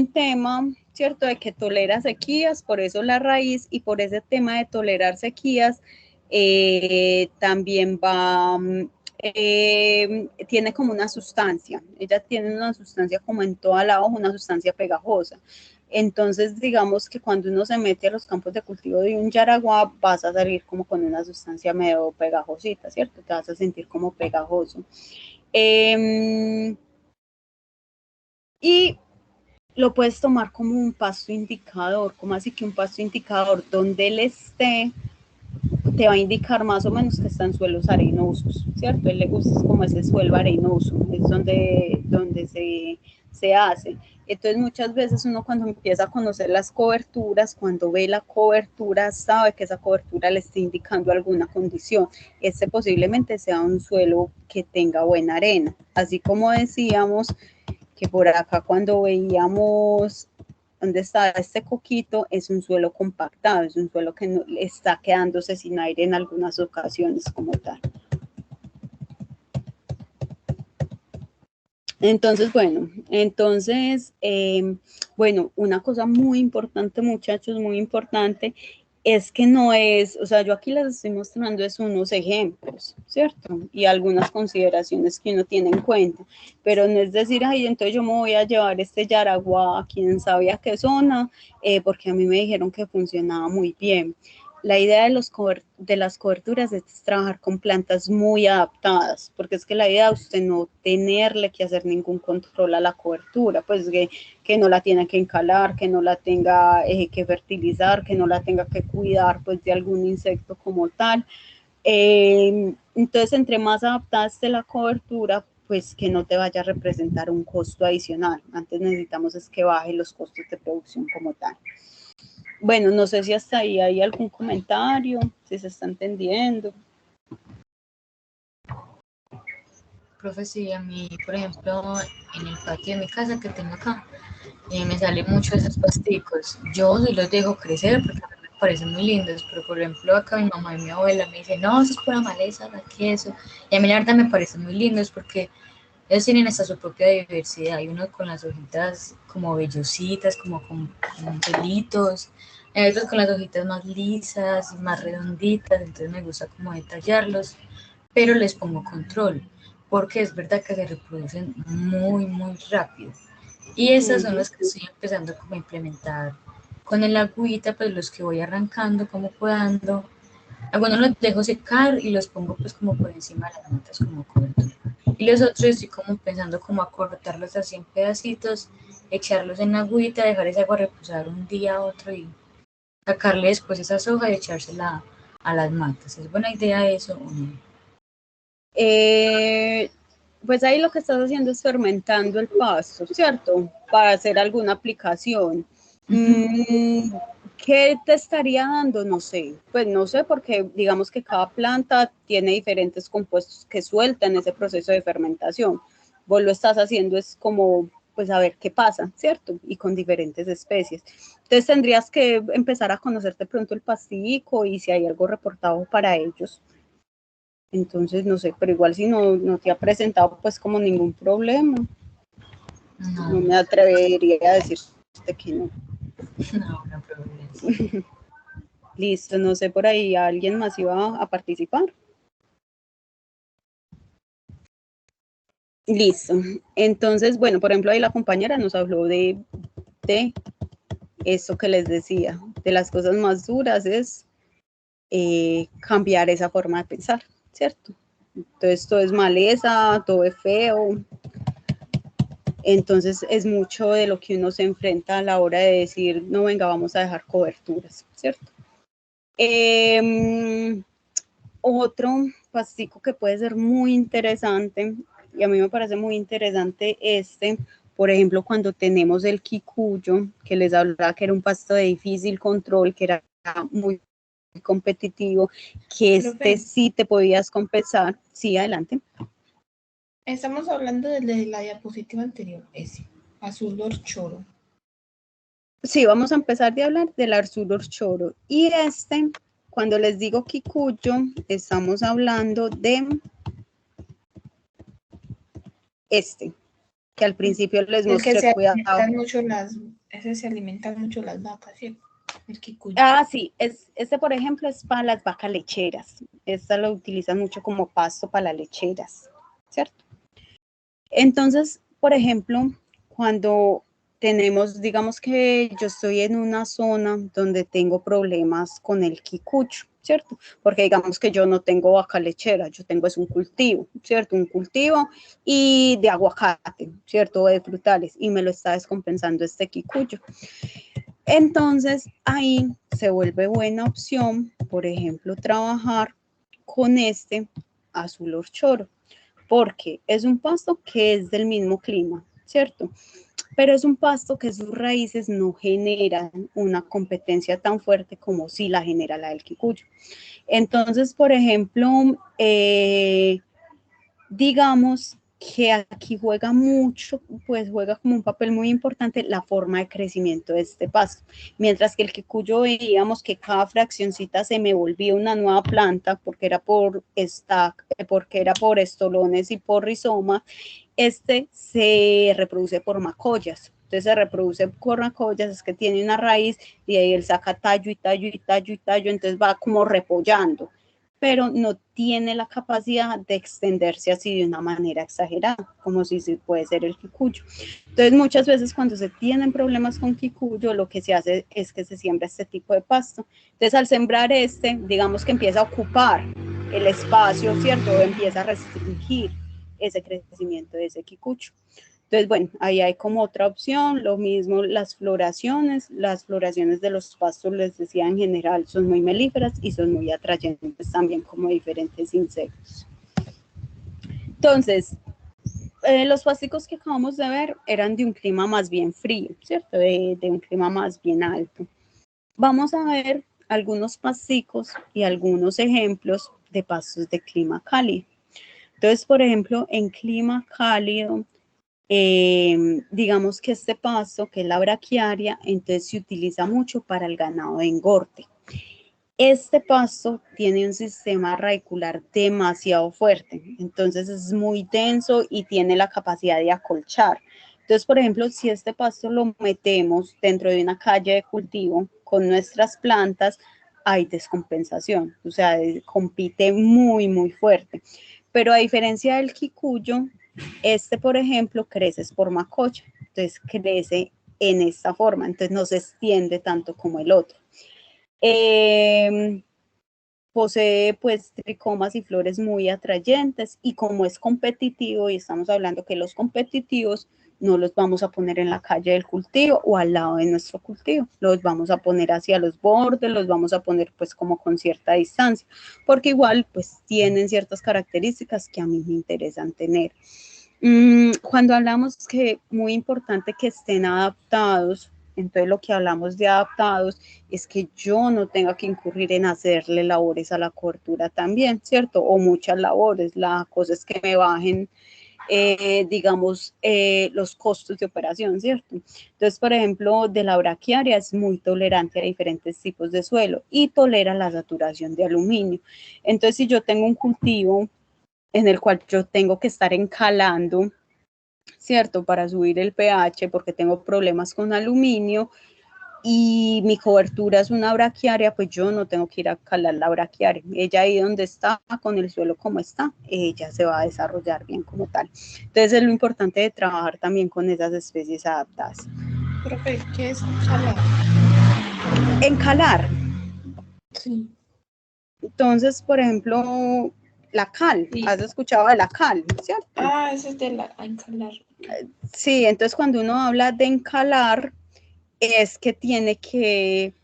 [SPEAKER 1] un tema, ¿cierto?, de que tolera sequías, por eso la raíz, y por ese tema de tolerar sequías, también va, tiene como una sustancia, ella tiene una sustancia como en toda la hoja, una sustancia pegajosa. Entonces, digamos que cuando uno se mete a los campos de cultivo de un yaraguá, vas a salir como con una sustancia medio pegajosita, ¿cierto? Te vas a sentir como pegajoso. Y lo puedes tomar como un pasto indicador, como así que un pasto indicador, donde él esté, te va a indicar más o menos que está en suelos arenosos, ¿cierto? A él le gusta como ese suelo arenoso, es donde se hace. Entonces muchas veces uno cuando empieza a conocer las coberturas, cuando ve la cobertura, sabe que esa cobertura le está indicando alguna condición. Este posiblemente sea un suelo que tenga buena arena. Así como decíamos que por acá cuando veíamos dónde está este coquito, es un suelo compactado, es un suelo que no, está quedándose sin aire en algunas ocasiones como tal. Entonces, bueno, una cosa muy importante, muchachos, muy importante, es que no es, o sea, yo aquí les estoy mostrando es unos ejemplos, ¿cierto? Y algunas consideraciones que uno tiene en cuenta, pero no es decir, ay, entonces yo me voy a llevar este Yaraguá a quién sabe a qué zona, porque a mí me dijeron que funcionaba muy bien. La idea de las coberturas es trabajar con plantas muy adaptadas, porque es que la idea es usted no tenerle que hacer ningún control a la cobertura, pues que no la tiene que encalar, que no la tenga que fertilizar, que no la tenga que cuidar pues de algún insecto como tal. Entonces, entre más adaptada esté la cobertura, pues que no te vaya a representar un costo adicional. Antes necesitamos es que baje los costos de producción como tal. Bueno, no sé si hasta ahí hay algún comentario, si se está entendiendo.
[SPEAKER 2] Profe, sí, a mí, por ejemplo, en el patio de mi casa que tengo acá, me salen mucho esos pasticos. Yo sí los dejo crecer porque a mí me parecen muy lindos, pero por ejemplo acá mi mamá y mi abuela me dicen, no, eso es pura maleza, aquí eso. Y a mí la verdad me parecen muy lindos porque ellos tienen hasta su propia diversidad. Hay uno con las hojitas como vellositas, como con pelitos. Hay otros con las hojitas más lisas y más redonditas, entonces me gusta como detallarlos, pero les pongo control, porque es verdad que se reproducen muy, muy rápido. Y esas son las que estoy empezando como a implementar con el agüita, pues los que voy arrancando, como podando. Algunos los dejo secar y los pongo pues como por encima de las matas como cobertura. Y los otros estoy como pensando como a cortarlos así en pedacitos, echarlos en agüita, dejar esa agua reposar un día a otro y sacarle después esa soja y echársela a las matas. ¿Es buena idea eso o no?
[SPEAKER 1] Pues ahí lo que estás haciendo es fermentando el pasto, ¿cierto? Para hacer alguna aplicación. ¿Qué te estaría dando? No sé. Pues no sé, porque digamos que cada planta tiene diferentes compuestos que suelta en ese proceso de fermentación. Vos lo estás haciendo es como, pues a ver qué pasa, ¿cierto? Y con diferentes especies. Entonces tendrías que empezar a conocerte pronto el pastico y si hay algo reportado para ellos. Entonces, no sé, pero igual si no te ha presentado pues como ningún problema, no me atrevería a decirte que no.
[SPEAKER 2] No problema.
[SPEAKER 1] Listo, no sé, por ahí alguien más iba a participar. Listo. Entonces, bueno, por ejemplo, ahí la compañera nos habló de eso que les decía, de las cosas más duras es cambiar esa forma de pensar, ¿cierto? Entonces, todo es maleza, todo es feo. Entonces, es mucho de lo que uno se enfrenta a la hora de decir, no, venga, vamos a dejar coberturas, ¿cierto? Otro pastico que puede ser muy interesante, y a mí me parece muy interesante por ejemplo, cuando tenemos el quicuyo, que les hablaba que era un pasto de difícil control, que era muy competitivo, que sí te podías compensar. Sí, adelante.
[SPEAKER 6] Estamos hablando de la diapositiva anterior, ese, azul horchoro.
[SPEAKER 1] Sí, vamos a empezar de hablar del azul horchoro. Y cuando les digo quicuyo, estamos hablando de que al principio les mostré cuidado.
[SPEAKER 6] Ese se alimentan mucho las vacas, ¿cierto? El quicuyo.
[SPEAKER 1] Sí, por ejemplo es para las vacas lecheras. Esta lo utilizan mucho como pasto para las lecheras, ¿cierto? Entonces, por ejemplo, cuando tenemos, digamos que yo estoy en una zona donde tengo problemas con el quicucho, ¿cierto? Porque digamos que yo no tengo vaca lechera, yo tengo es un cultivo, ¿cierto? Un cultivo y de aguacate, ¿cierto? De frutales, y me lo está descompensando este quicuyo. Entonces, ahí se vuelve buena opción, por ejemplo, trabajar con este azul horchoro, porque es un pasto que es del mismo clima, ¿cierto? Pero es un pasto que sus raíces no generan una competencia tan fuerte como si la genera la del quicuyo. Entonces, por ejemplo, digamos que aquí juega mucho, pues juega como un papel muy importante la forma de crecimiento de este pasto. Mientras que el quicuyo veíamos que cada fraccioncita se me volvía una nueva planta porque era por estolones y por rizoma. este se reproduce por macollas. Entonces se reproduce por macollas, es que tiene una raíz y ahí él saca tallo y tallo y tallo y tallo, entonces va como repollando, pero no tiene la capacidad de extenderse así de una manera exagerada, como si puede ser el quicuyo. Entonces muchas veces cuando se tienen problemas con quicuyo, lo que se hace es que se siembra este tipo de pasto. Entonces al sembrar digamos que empieza a ocupar el espacio, ¿cierto? O empieza a restringir ese crecimiento de ese quicucho. Entonces, bueno, ahí hay como otra opción, lo mismo las floraciones de los pastos, les decía, en general son muy melíferas y son muy atrayentes también como diferentes insectos. Entonces, los pasticos que acabamos de ver eran de un clima más bien frío, ¿cierto? De un clima más bien alto. Vamos a ver algunos pasticos y algunos ejemplos de pastos de clima cálido. Entonces, por ejemplo, en clima cálido, digamos que este pasto, que es la braquiaria, entonces se utiliza mucho para el ganado de engorde. Este pasto tiene un sistema radicular demasiado fuerte, entonces es muy denso y tiene la capacidad de acolchar. Entonces, por ejemplo, si este pasto lo metemos dentro de una calle de cultivo con nuestras plantas, hay descompensación, o sea, compite muy, muy fuerte. Pero a diferencia del quicuyo, por ejemplo, crece por macocha, entonces crece en esta forma, entonces no se extiende tanto como el otro. Posee pues tricomas y flores muy atrayentes y como es competitivo, y estamos hablando que los competitivos no los vamos a poner en la calle del cultivo o al lado de nuestro cultivo, los vamos a poner hacia los bordes, los vamos a poner pues como con cierta distancia, porque igual pues tienen ciertas características que a mí me interesan tener. Cuando hablamos que muy importante que estén adaptados, entonces lo que hablamos de adaptados es que yo no tenga que incurrir en hacerle labores a la cobertura también, ¿cierto? O muchas labores, la cosa es que me bajen, digamos, los costos de operación, ¿cierto? Entonces, por ejemplo, de la braquiaria es muy tolerante a diferentes tipos de suelo y tolera la saturación de aluminio. Entonces, si yo tengo un cultivo en el cual yo tengo que estar encalando, ¿cierto? Para subir el pH porque tengo problemas con aluminio y mi cobertura es una braquiaria, pues yo no tengo que ir a calar la braquiaria. Ella ahí donde está, con el suelo como está, ella se va a desarrollar bien como tal. Entonces es lo importante de trabajar también con esas especies adaptadas.
[SPEAKER 6] Profe, ¿qué es calar?
[SPEAKER 1] Encalar.
[SPEAKER 6] Sí.
[SPEAKER 1] Entonces, por ejemplo, la cal,
[SPEAKER 6] Sí.
[SPEAKER 1] ¿has escuchado de la cal, cierto?
[SPEAKER 6] Ah, ese es de la encalar.
[SPEAKER 1] Sí, entonces cuando uno habla de encalar, es que tiene que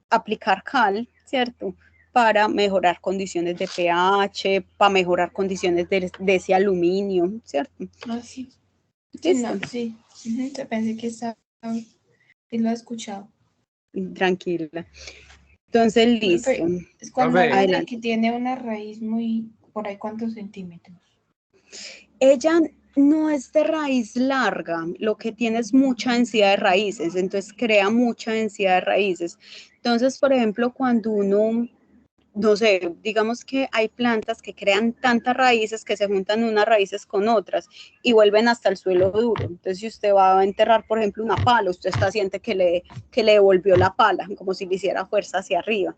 [SPEAKER 1] aplicar cal, ¿cierto? Para mejorar condiciones de pH, para mejorar condiciones de ese aluminio, ¿cierto?
[SPEAKER 6] Ah, sí.
[SPEAKER 1] Sí,
[SPEAKER 6] No, sí. Pensé que estaba... Sí, lo he escuchado.
[SPEAKER 1] Tranquila. Entonces, listo.
[SPEAKER 6] Es cuando hablas de
[SPEAKER 1] Adelante.
[SPEAKER 6] que tiene una raíz muy... ¿Por ahí cuántos centímetros?
[SPEAKER 1] Ella no es de raíz larga, lo que tiene es mucha densidad de raíces, entonces crea mucha densidad de raíces. Entonces, por ejemplo, cuando uno, no sé, digamos que hay plantas que crean tantas raíces que se juntan unas raíces con otras y vuelven hasta el suelo duro. Entonces, si usted va a enterrar, por ejemplo, una pala, usted está siente que le devolvió la pala, como si le hiciera fuerza hacia arriba.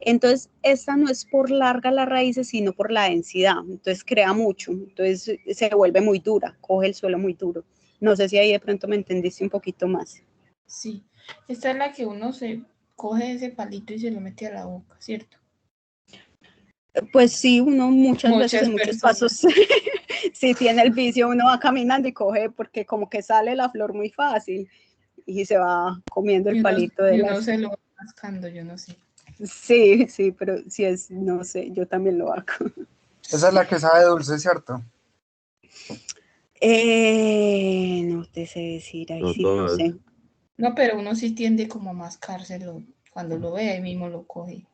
[SPEAKER 1] Entonces, esta no es por larga las raíces, sino por la densidad. Entonces, crea mucho. Entonces, se vuelve muy dura, coge el suelo muy duro. No sé si ahí de pronto me entendiste un poquito más.
[SPEAKER 6] Sí. Esta es la que uno se coge ese palito y se lo mete a la boca, ¿cierto?
[SPEAKER 1] Pues sí, uno muchas veces en muchos
[SPEAKER 6] personas.
[SPEAKER 1] pasos, sí tiene el vicio, uno va caminando y coge porque como que sale la flor muy fácil y se va comiendo el palito de
[SPEAKER 6] uno se lo va mascando, yo no sé.
[SPEAKER 1] Sí, sí, pero sí es, no sé, yo también lo hago.
[SPEAKER 7] Esa es la que sabe dulce, ¿cierto?
[SPEAKER 1] No te sé decir, ahí
[SPEAKER 5] No
[SPEAKER 1] sí no
[SPEAKER 5] todas.
[SPEAKER 1] sé.
[SPEAKER 6] No, pero uno sí tiende como a mascárselo. Cuando lo ve, ahí mismo lo coge.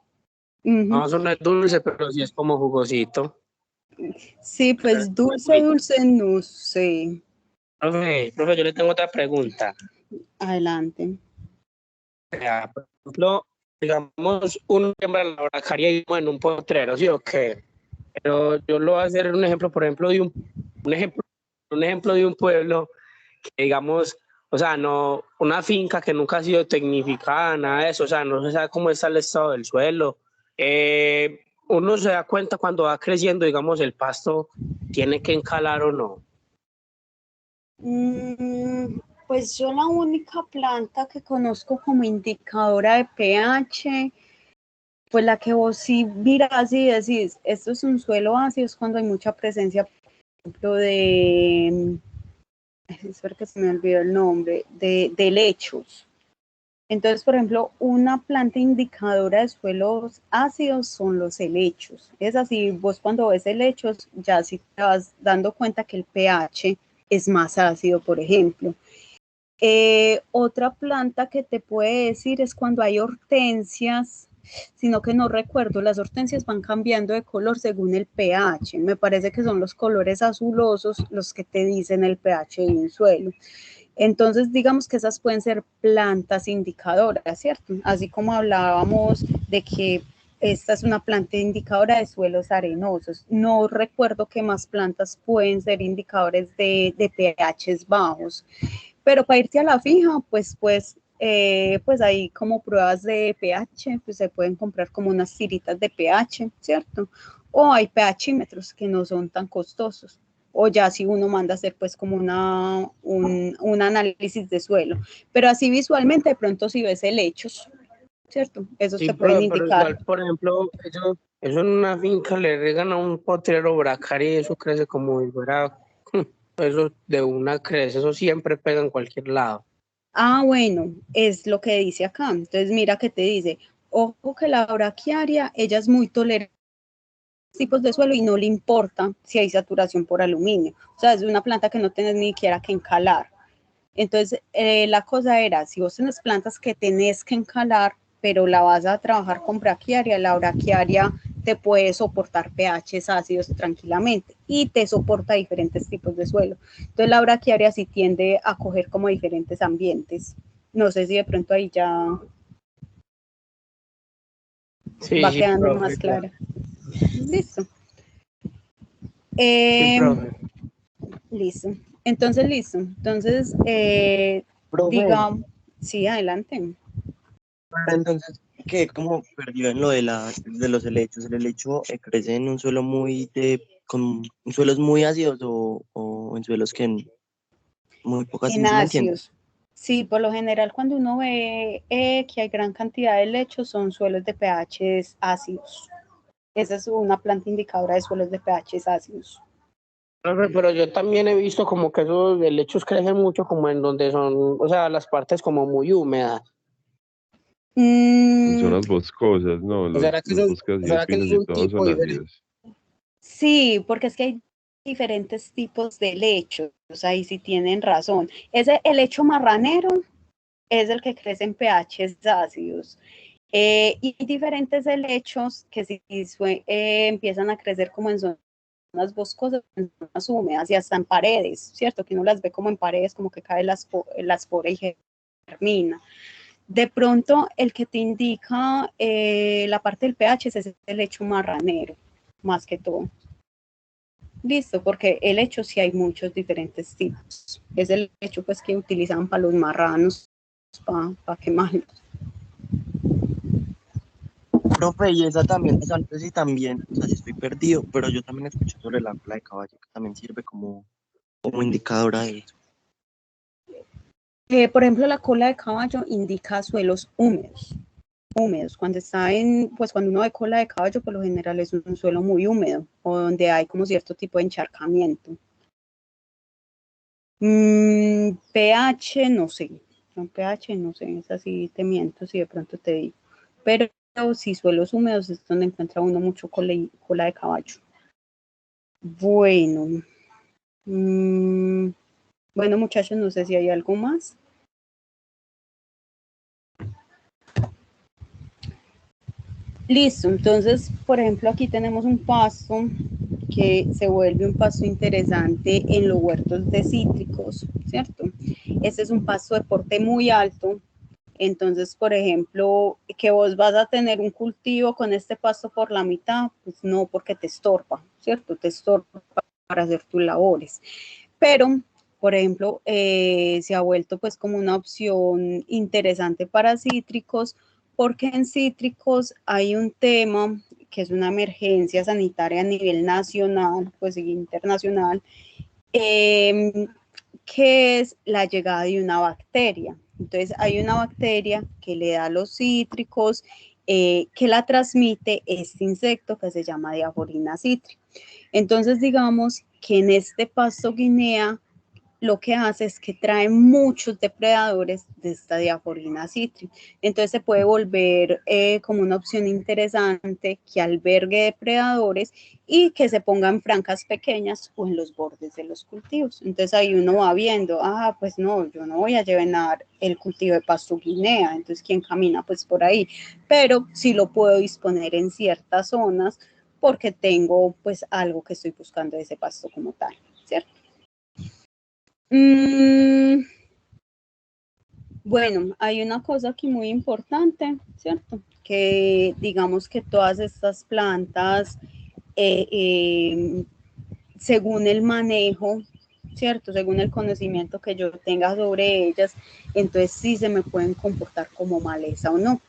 [SPEAKER 1] Ujú.
[SPEAKER 8] No, eso no es dulce, pero sí es como jugosito.
[SPEAKER 1] Sí, pues dulce, dulce, no sé.
[SPEAKER 8] Profe, yo le tengo otra pregunta.
[SPEAKER 1] Adelante.
[SPEAKER 8] O sea, por ejemplo, digamos, uno siembra la braquiaria en un potrero, ¿sí o qué? Pero yo lo voy a hacer un ejemplo, por ejemplo, de un ejemplo un ejemplo de un pueblo que digamos, o sea, no, una finca que nunca ha sido tecnificada, nada de eso, o sea, no se sabe cómo está el estado del suelo. Uno se da cuenta cuando va creciendo, digamos, el pasto tiene que encalar o no.
[SPEAKER 1] Pues yo la única planta que conozco como indicadora de pH, pues la que vos sí mirás y decís, esto es un suelo ácido, es cuando hay mucha presencia, por ejemplo, espero que se me olvidó el nombre, de helechos. Entonces, por ejemplo, una planta indicadora de suelos ácidos son los helechos. Es así, vos cuando ves helechos, ya sí te vas dando cuenta que el pH es más ácido, por ejemplo. Otra planta que te puede decir es cuando hay hortensias, sino que no recuerdo, las hortensias van cambiando de color según el pH. Me parece que son los colores azulosos los que te dicen el pH de un suelo. Entonces, digamos que esas pueden ser plantas indicadoras, ¿cierto? Así como hablábamos de que esta es una planta indicadora de suelos arenosos. No recuerdo qué más plantas pueden ser indicadores de pHs bajos. Pero para irte a la fija, pues hay como pruebas de pH, pues se pueden comprar como unas tiritas de pH, ¿cierto? O hay pHímetros que no son tan costosos. O ya si uno manda a hacer pues como un análisis de suelo. Pero así visualmente de pronto si ves helechos, ¿cierto? Esos
[SPEAKER 8] Sí,
[SPEAKER 1] te pueden
[SPEAKER 8] pero
[SPEAKER 1] indicar.
[SPEAKER 8] igual, por ejemplo, eso en una finca le regan a un potrero bracaria y eso crece como si fuera, eso de una crece, eso siempre pega en cualquier lado.
[SPEAKER 1] Ah, bueno, es lo que dice acá. Entonces mira que te dice, ojo que la braquiaria, ella es muy tolerante a tipos de suelo y no le importa si hay saturación por aluminio. O sea, es una planta que no tienes ni siquiera que encalar. Entonces, la cosa era, si vos tenés plantas que tenés que encalar, pero la vas a trabajar con braquiaria, la braquiaria te puede soportar pHs ácidos tranquilamente y te soporta diferentes tipos de suelo. Entonces, la braquiaria sí tiende a coger como diferentes ambientes. No sé si de pronto ahí ya
[SPEAKER 8] Sí,
[SPEAKER 1] va
[SPEAKER 8] sí,
[SPEAKER 1] quedando
[SPEAKER 8] profe,
[SPEAKER 1] más clara. Listo.
[SPEAKER 8] sí, profe.
[SPEAKER 1] Listo. Entonces, listo. Entonces,
[SPEAKER 9] Profe,
[SPEAKER 1] digamos, sí, adelante.
[SPEAKER 9] entonces, que como perdido en lo de los helechos, el helecho crece en un suelo con suelos muy ácidos o en suelos que muy pocas,
[SPEAKER 1] En
[SPEAKER 9] ¿sí me entiende?
[SPEAKER 1] ácidos. Sí, por lo general cuando uno ve que hay gran cantidad de helechos son suelos de pHs ácidos. Esa es una planta indicadora de suelos de pHs ácidos.
[SPEAKER 8] Profe, pero yo también he visto como que esos helechos crecen mucho como en donde son, o sea, las partes como muy húmedas.
[SPEAKER 5] En
[SPEAKER 1] Mm,
[SPEAKER 5] zonas boscosas, no, los bosques así de
[SPEAKER 8] ¿Será que eso
[SPEAKER 5] pinos
[SPEAKER 8] es
[SPEAKER 5] y
[SPEAKER 8] un
[SPEAKER 5] todo
[SPEAKER 8] tipo
[SPEAKER 5] son
[SPEAKER 8] diferente?
[SPEAKER 5] ácidos.
[SPEAKER 1] sí, porque es que hay diferentes tipos de helechos, ahí sí tienen razón. Ese helecho marranero es el que crece en pHs ácidos. Y diferentes helechos que sí empiezan a crecer como en zonas boscosas, en zonas húmedas y hasta en paredes, ¿cierto? Que uno las ve como en paredes, como que cae la espora y germina. De pronto, el que te indica la parte del pH es el helecho marranero, más que todo. Listo, porque el hecho sí hay muchos diferentes tipos. Es el hecho pues que utilizan para los marranos, para quemarlos.
[SPEAKER 9] Profe, y esa también, o sea, no sé si también, o sea, si estoy perdido, pero yo también escuché sobre la cola de caballo, que también sirve como indicadora de eso.
[SPEAKER 1] Por ejemplo, la cola de caballo indica suelos húmedos. Cuando está pues cuando uno ve cola de caballo, por lo general es un suelo muy húmedo o donde hay como cierto tipo de encharcamiento. pH, no sé. pH, no sé, es así, te miento si de pronto te digo. Pero si suelos húmedos es donde encuentra uno mucho cola de caballo. Bueno, bueno muchachos, no sé si hay algo más. Listo, entonces, por ejemplo, aquí tenemos un pasto que se vuelve un pasto interesante en los huertos de cítricos, ¿cierto? Este es un pasto de porte muy alto, entonces, por ejemplo, que vos vas a tener un cultivo con este pasto por la mitad, pues no, porque te estorba, ¿cierto? Te estorba para hacer tus labores. Pero, por ejemplo, se ha vuelto pues como una opción interesante para cítricos, porque en cítricos hay un tema que es una emergencia sanitaria a nivel nacional, pues y internacional, que es la llegada de una bacteria. Entonces hay una bacteria que le da a los cítricos, que la transmite este insecto que se llama Diaforina citri. Entonces digamos que en este pasto guinea lo que hace es que trae muchos depredadores de esta Diaforina citri. Entonces se puede volver como una opción interesante que albergue depredadores y que se pongan francas pequeñas o en los bordes de los cultivos. Entonces ahí uno va viendo, pues no, yo no voy a llenar el cultivo de pasto guinea, entonces ¿quién camina? Pues por ahí, pero sí lo puedo disponer en ciertas zonas porque tengo pues algo que estoy buscando de ese pasto como tal, ¿cierto? Bueno, hay una cosa aquí muy importante, ¿cierto? Que digamos que todas estas plantas, según el manejo, ¿cierto? Según el conocimiento que yo tenga sobre ellas, entonces sí se me pueden comportar como maleza o no.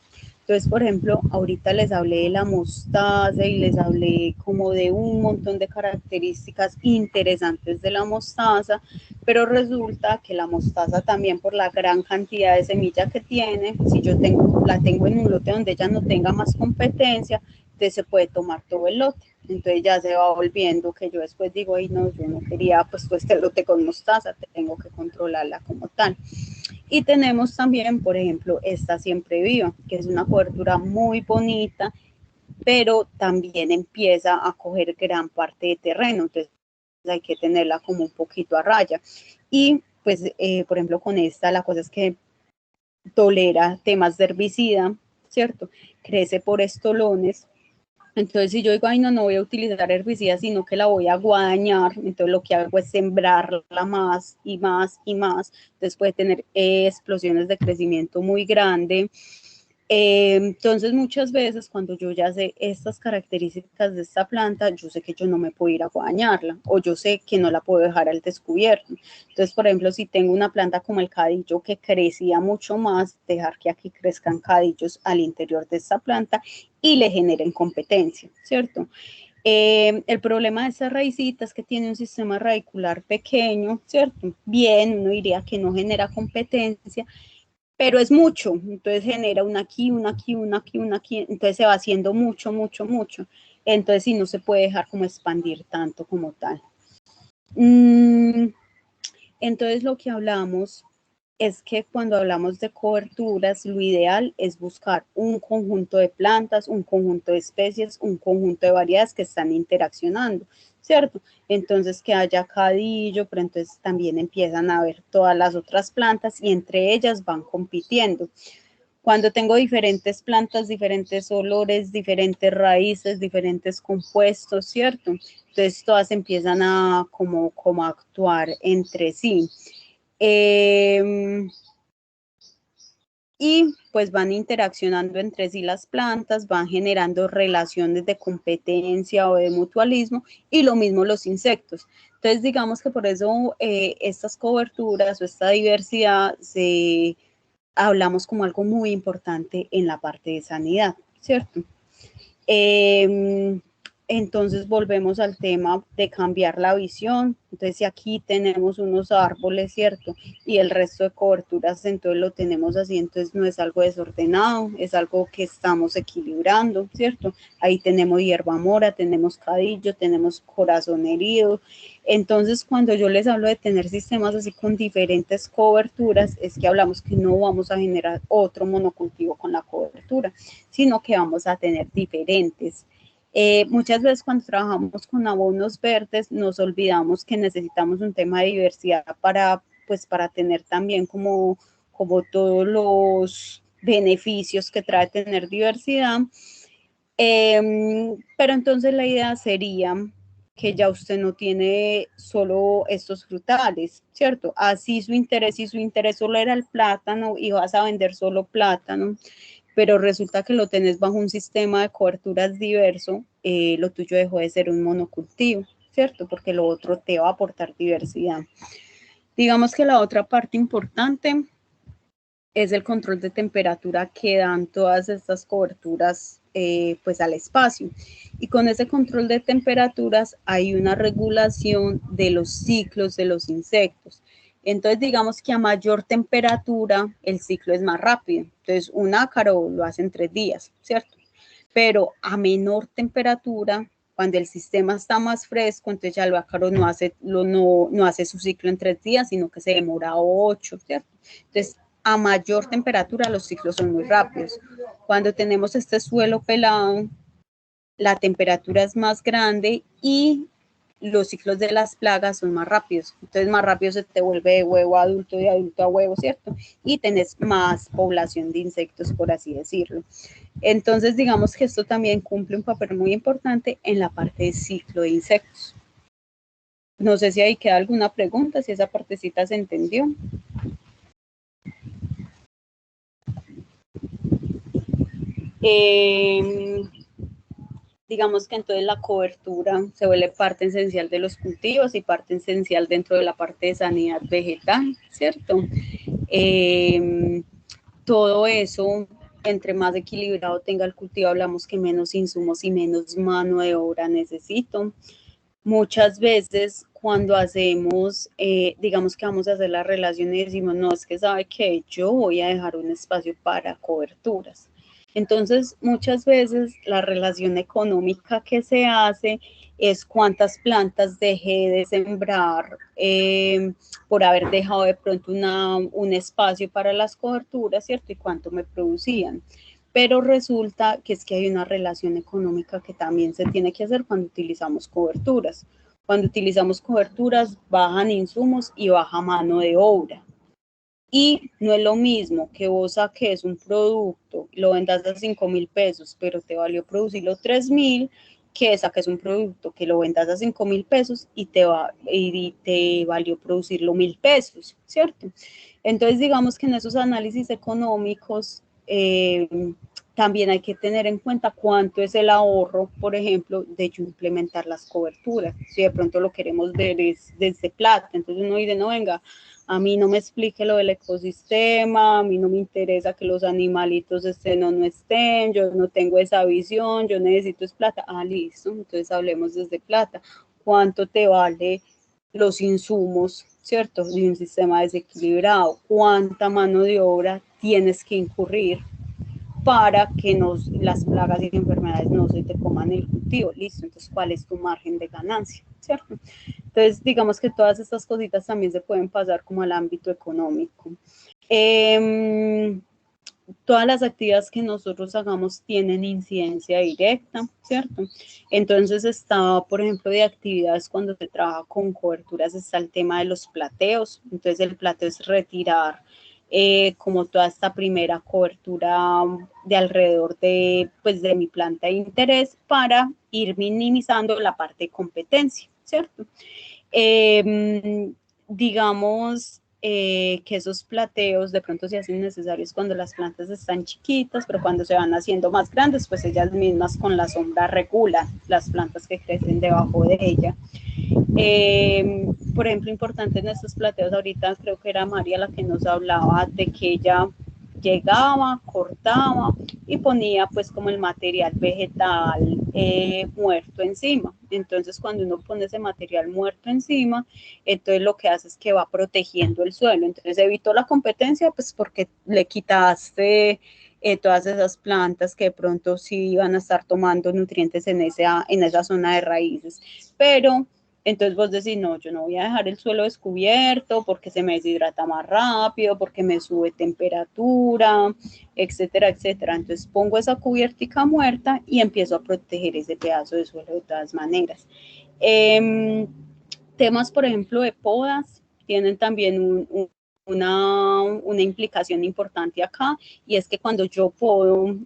[SPEAKER 1] Entonces, por ejemplo, ahorita les hablé de la mostaza y les hablé como de un montón de características interesantes de la mostaza, pero resulta que la mostaza también por la gran cantidad de semilla que tiene, si yo la tengo en un lote donde ella no tenga más competencia, entonces se puede tomar todo el lote. Entonces ya se va volviendo que yo después digo, ay no, yo no quería pues este lote con mostaza, tengo que controlarla como tal. Y tenemos también, por ejemplo, esta Siempre Viva, que es una cobertura muy bonita, pero también empieza a coger gran parte de terreno, entonces hay que tenerla como un poquito a raya. Y pues, por ejemplo, con esta la cosa es que tolera temas de herbicida, ¿cierto? Crece por estolones. Entonces, si yo digo, ay, no voy a utilizar herbicidas, sino que la voy a guadañar, entonces lo que hago es sembrarla más y más y más. Entonces puede tener explosiones de crecimiento muy grande. Entonces, muchas veces cuando yo ya sé estas características de esta planta, yo sé que yo no me puedo ir a bañarla o yo sé que no la puedo dejar al descubierto. Entonces, por ejemplo, si tengo una planta como el cadillo que crecía mucho más, dejar que aquí crezcan cadillos al interior de esta planta y le generen competencia, ¿cierto? El problema de esta raicita es que tiene un sistema radicular pequeño, ¿cierto? Bien, uno diría que no genera competencia, pero es mucho, entonces genera una aquí, una aquí, una aquí, una aquí, entonces se va haciendo mucho, mucho, mucho, entonces sí no se puede dejar como expandir tanto como tal. Entonces lo que hablamos es que cuando hablamos de coberturas, lo ideal es buscar un conjunto de plantas, un conjunto de especies, un conjunto de variedades que están interaccionando, ¿cierto? Entonces que haya cadillo, pero entonces también empiezan a haber todas las otras plantas y entre ellas van compitiendo. Cuando tengo diferentes plantas, diferentes olores, diferentes raíces, diferentes compuestos, ¿cierto? Entonces todas empiezan a como actuar entre sí. Y pues van interaccionando entre sí las plantas, van generando relaciones de competencia o de mutualismo y lo mismo los insectos. Entonces digamos que por eso estas coberturas o esta diversidad hablamos como algo muy importante en la parte de sanidad, ¿cierto? Entonces volvemos al tema de cambiar la visión. Entonces si aquí tenemos unos árboles, ¿cierto? Y el resto de coberturas, entonces lo tenemos así, entonces no es algo desordenado, es algo que estamos equilibrando, ¿cierto? Ahí tenemos hierba mora, tenemos cadillo, tenemos corazón herido. Entonces cuando yo les hablo de tener sistemas así con diferentes coberturas, es que hablamos que no vamos a generar otro monocultivo con la cobertura, sino que vamos a tener diferentes. Muchas veces cuando trabajamos con abonos verdes nos olvidamos que necesitamos un tema de diversidad para tener también como todos los beneficios que trae tener diversidad. Pero entonces la idea sería que ya usted no tiene solo estos frutales, ¿cierto? Así si su interés solo era el plátano y vas a vender solo plátano, pero resulta que lo tenés bajo un sistema de coberturas diverso, lo tuyo dejó de ser un monocultivo, ¿cierto? Porque lo otro te va a aportar diversidad. Digamos que la otra parte importante es el control de temperatura que dan todas estas coberturas pues al espacio. Y con ese control de temperaturas hay una regulación de los ciclos de los insectos. Entonces, digamos que a mayor temperatura el ciclo es más rápido. Entonces, un ácaro lo hace en 3 días, ¿cierto? Pero a menor temperatura, cuando el sistema está más fresco, entonces ya el ácaro no hace su ciclo en 3 días, sino que se demora 8, ¿cierto? Entonces, a mayor temperatura los ciclos son muy rápidos. Cuando tenemos este suelo pelado, la temperatura es más grande y los ciclos de las plagas son más rápidos. Entonces más rápido se te vuelve de huevo a adulto, de adulto a huevo, ¿cierto? Y tenés más población de insectos, por así decirlo. Entonces digamos que esto también cumple un papel muy importante en la parte de ciclo de insectos. No sé si ahí queda alguna pregunta, si esa partecita se entendió. Digamos que entonces la cobertura se vuelve parte esencial de los cultivos y parte esencial dentro de la parte de sanidad vegetal, ¿cierto? Todo eso, entre más equilibrado tenga el cultivo, hablamos que menos insumos y menos mano de obra necesito. Muchas veces cuando hacemos, digamos que vamos a hacer la relación y decimos, no, es que sabe que yo voy a dejar un espacio para coberturas. Entonces, muchas veces la relación económica que se hace es cuántas plantas dejé de sembrar por haber dejado de pronto un espacio para las coberturas, ¿cierto? Y cuánto me producían. Pero resulta que es que hay una relación económica que también se tiene que hacer cuando utilizamos coberturas. Cuando utilizamos coberturas, bajan insumos y baja mano de obra. Y no es lo mismo que vos saques un producto, lo vendas a 5.000 pesos, pero te valió producirlo 3.000, que saques un producto que lo vendas a 5.000 pesos y te valió producirlo 1.000 pesos, ¿cierto? Entonces, digamos que en esos análisis económicos también hay que tener en cuenta cuánto es el ahorro, por ejemplo, de implementar las coberturas. Si de pronto lo queremos ver es desde plata, entonces uno dice, no, venga, a mí no me explique lo del ecosistema, a mí no me interesa que los animalitos estén o no estén, yo no tengo esa visión, yo necesito es plata. Ah, listo, entonces hablemos desde plata. ¿Cuánto te vale los insumos, cierto, de un sistema desequilibrado? ¿Cuánta mano de obra tienes que incurrir para que las plagas y enfermedades no se te coman el cultivo? Listo, entonces, ¿cuál es tu margen de ganancia, cierto? Entonces, digamos que todas estas cositas también se pueden pasar como al ámbito económico. Todas las actividades que nosotros hagamos tienen incidencia directa, ¿cierto? Entonces está, por ejemplo, de actividades cuando se trabaja con coberturas está el tema de los plateos. Entonces el plateo es retirar como toda esta primera cobertura de alrededor de mi planta de interés para ir minimizando la parte de competencia, ¿cierto? Digamos que esos plateos de pronto se hacen necesarios cuando las plantas están chiquitas, pero cuando se van haciendo más grandes, pues ellas mismas con la sombra regulan las plantas que crecen debajo de ella. Por ejemplo, importante en estos plateos, ahorita creo que era María la que nos hablaba de que ella llegaba, cortaba y ponía pues como el material vegetal muerto encima. Entonces cuando uno pone ese material muerto encima, entonces lo que hace es que va protegiendo el suelo. Entonces evitó la competencia pues porque le quitaste todas esas plantas que de pronto sí iban a estar tomando nutrientes en esa zona de raíces. Pero entonces vos decís, no, yo no voy a dejar el suelo descubierto porque se me deshidrata más rápido, porque me sube temperatura, etcétera, etcétera. Entonces pongo esa cubiertica muerta y empiezo a proteger ese pedazo de suelo de todas maneras. Temas, por ejemplo, de podas tienen también una implicación importante acá, y es que cuando yo podo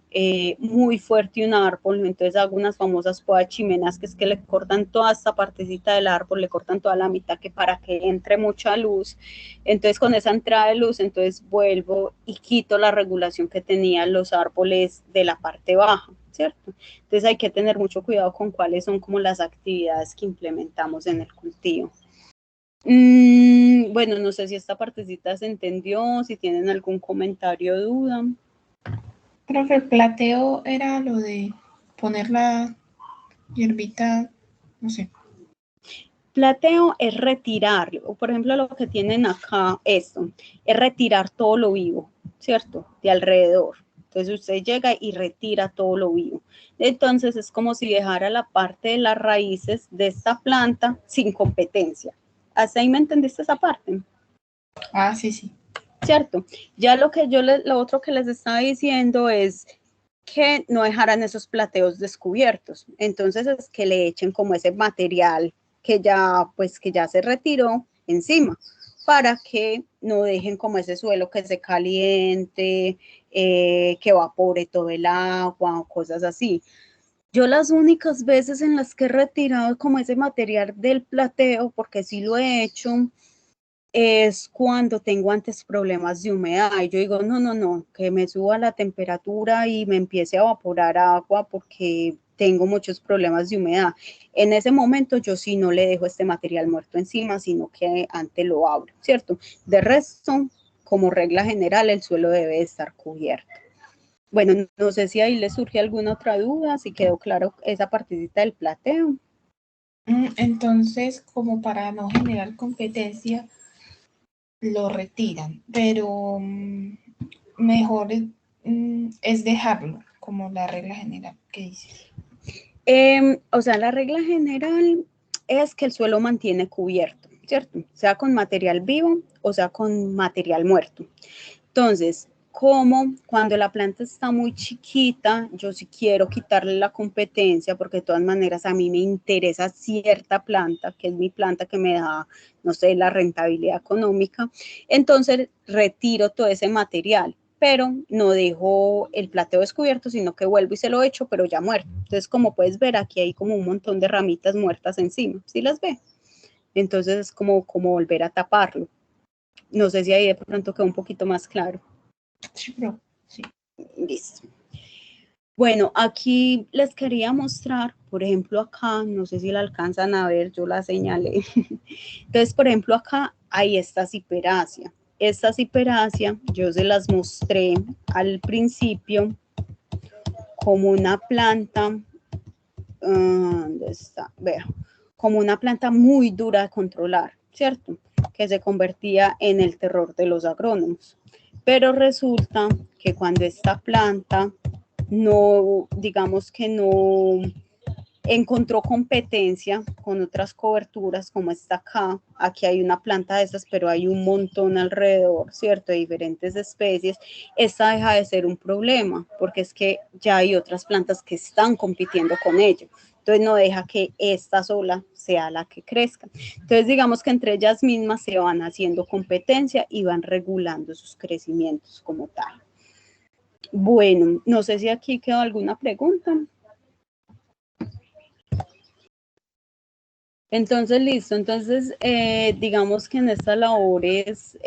[SPEAKER 1] muy fuerte un árbol, entonces hago unas famosas podas chimenas, que es que le cortan toda esta partecita del árbol, le cortan toda la mitad que para que entre mucha luz. Entonces con esa entrada de luz, entonces vuelvo y quito la regulación que tenían los árboles de la parte baja. ¿cierto? Entonces hay que tener mucho cuidado con cuáles son como las actividades que implementamos en el cultivo. Bueno, no sé si esta partecita se entendió, si tienen algún comentario o duda.
[SPEAKER 6] Profe, el plateo era lo de poner la hierbita, no sé.
[SPEAKER 1] Plateo es retirar, por ejemplo, lo que tienen acá, esto, es retirar todo lo vivo, ¿cierto? De alrededor. Entonces usted llega y retira todo lo vivo. Entonces es como si dejara la parte de las raíces de esta planta sin competencia. ¿Hasta ahí me entendiste esa parte?
[SPEAKER 6] Ah, sí, sí.
[SPEAKER 1] ¿Cierto? Ya lo otro que les estaba diciendo es que no dejaran esos plateos descubiertos. Entonces es que le echen como ese material que ya se retiró encima, para que no dejen como ese suelo que se caliente, que evapore todo el agua o cosas así. Yo las únicas veces en las que he retirado como ese material del plateo, porque sí lo he hecho, es cuando tengo antes problemas de humedad y yo digo, no, que me suba la temperatura y me empiece a evaporar agua porque tengo muchos problemas de humedad. En ese momento yo sí no le dejo este material muerto encima, sino que antes lo abro, ¿cierto? De resto, como regla general, el suelo debe estar cubierto. Bueno, no sé si ahí le surge alguna otra duda, si quedó claro esa partecita del plateo.
[SPEAKER 6] Entonces, como para no generar competencia, lo retiran, pero mejor es dejarlo, como la regla general que dice.
[SPEAKER 1] O sea, la regla general es que el suelo mantiene cubierto, ¿cierto? Sea con material vivo o sea con material muerto. Entonces, como cuando la planta está muy chiquita, yo sí quiero quitarle la competencia, porque de todas maneras a mí me interesa cierta planta, que es mi planta que me da, no sé, la rentabilidad económica, entonces retiro todo ese material, pero no dejo el plateo descubierto, sino que vuelvo y se lo echo, pero ya muerto. Entonces, como puedes ver, aquí hay como un montón de ramitas muertas encima, ¿sí las ve? Entonces es como volver a taparlo. No sé si ahí de pronto quedó un poquito más claro.
[SPEAKER 6] Sí, bro. Sí.
[SPEAKER 1] Listo. Bueno, aquí les quería mostrar, por ejemplo, acá, no sé si la alcanzan a ver, yo la señalé. Entonces, por ejemplo, acá hay esta ciperácea. Esta ciperácea yo se las mostré al principio como una planta, ¿dónde está? Vea, como una planta muy dura de controlar, ¿cierto? Que se convertía en el terror de los agrónomos. Pero resulta que cuando esta planta no, digamos que no encontró competencia con otras coberturas como esta acá, aquí hay una planta de estas, pero hay un montón alrededor, ¿cierto? De diferentes especies, esta deja de ser un problema, porque es que ya hay otras plantas que están compitiendo con ello. Entonces no deja que esta sola sea la que crezca. Entonces digamos que entre ellas mismas se van haciendo competencia y van regulando sus crecimientos como tal. Bueno, no sé si aquí quedó alguna pregunta. Entonces, listo. Entonces, digamos que en estas labores,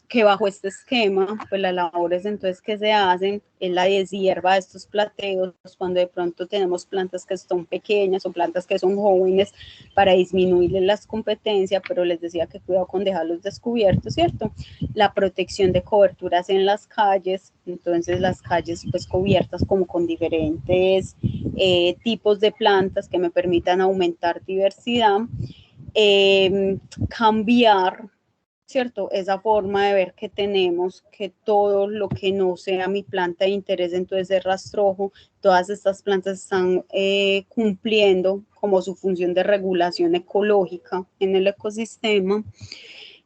[SPEAKER 1] que bajo este esquema, pues las labores entonces que se hacen es la deshierva de estos plateos cuando de pronto tenemos plantas que son pequeñas o plantas que son jóvenes para disminuirles las competencias, pero les decía que cuidado con dejarlos descubiertos, ¿cierto? La protección de coberturas en las calles, entonces las calles pues cubiertas como con diferentes tipos de plantas que me permitan aumentar diversidad, cambiar, ¿cierto? Esa forma de ver que tenemos, que todo lo que no sea mi planta de interés, entonces es rastrojo, todas estas plantas están cumpliendo como su función de regulación ecológica en el ecosistema.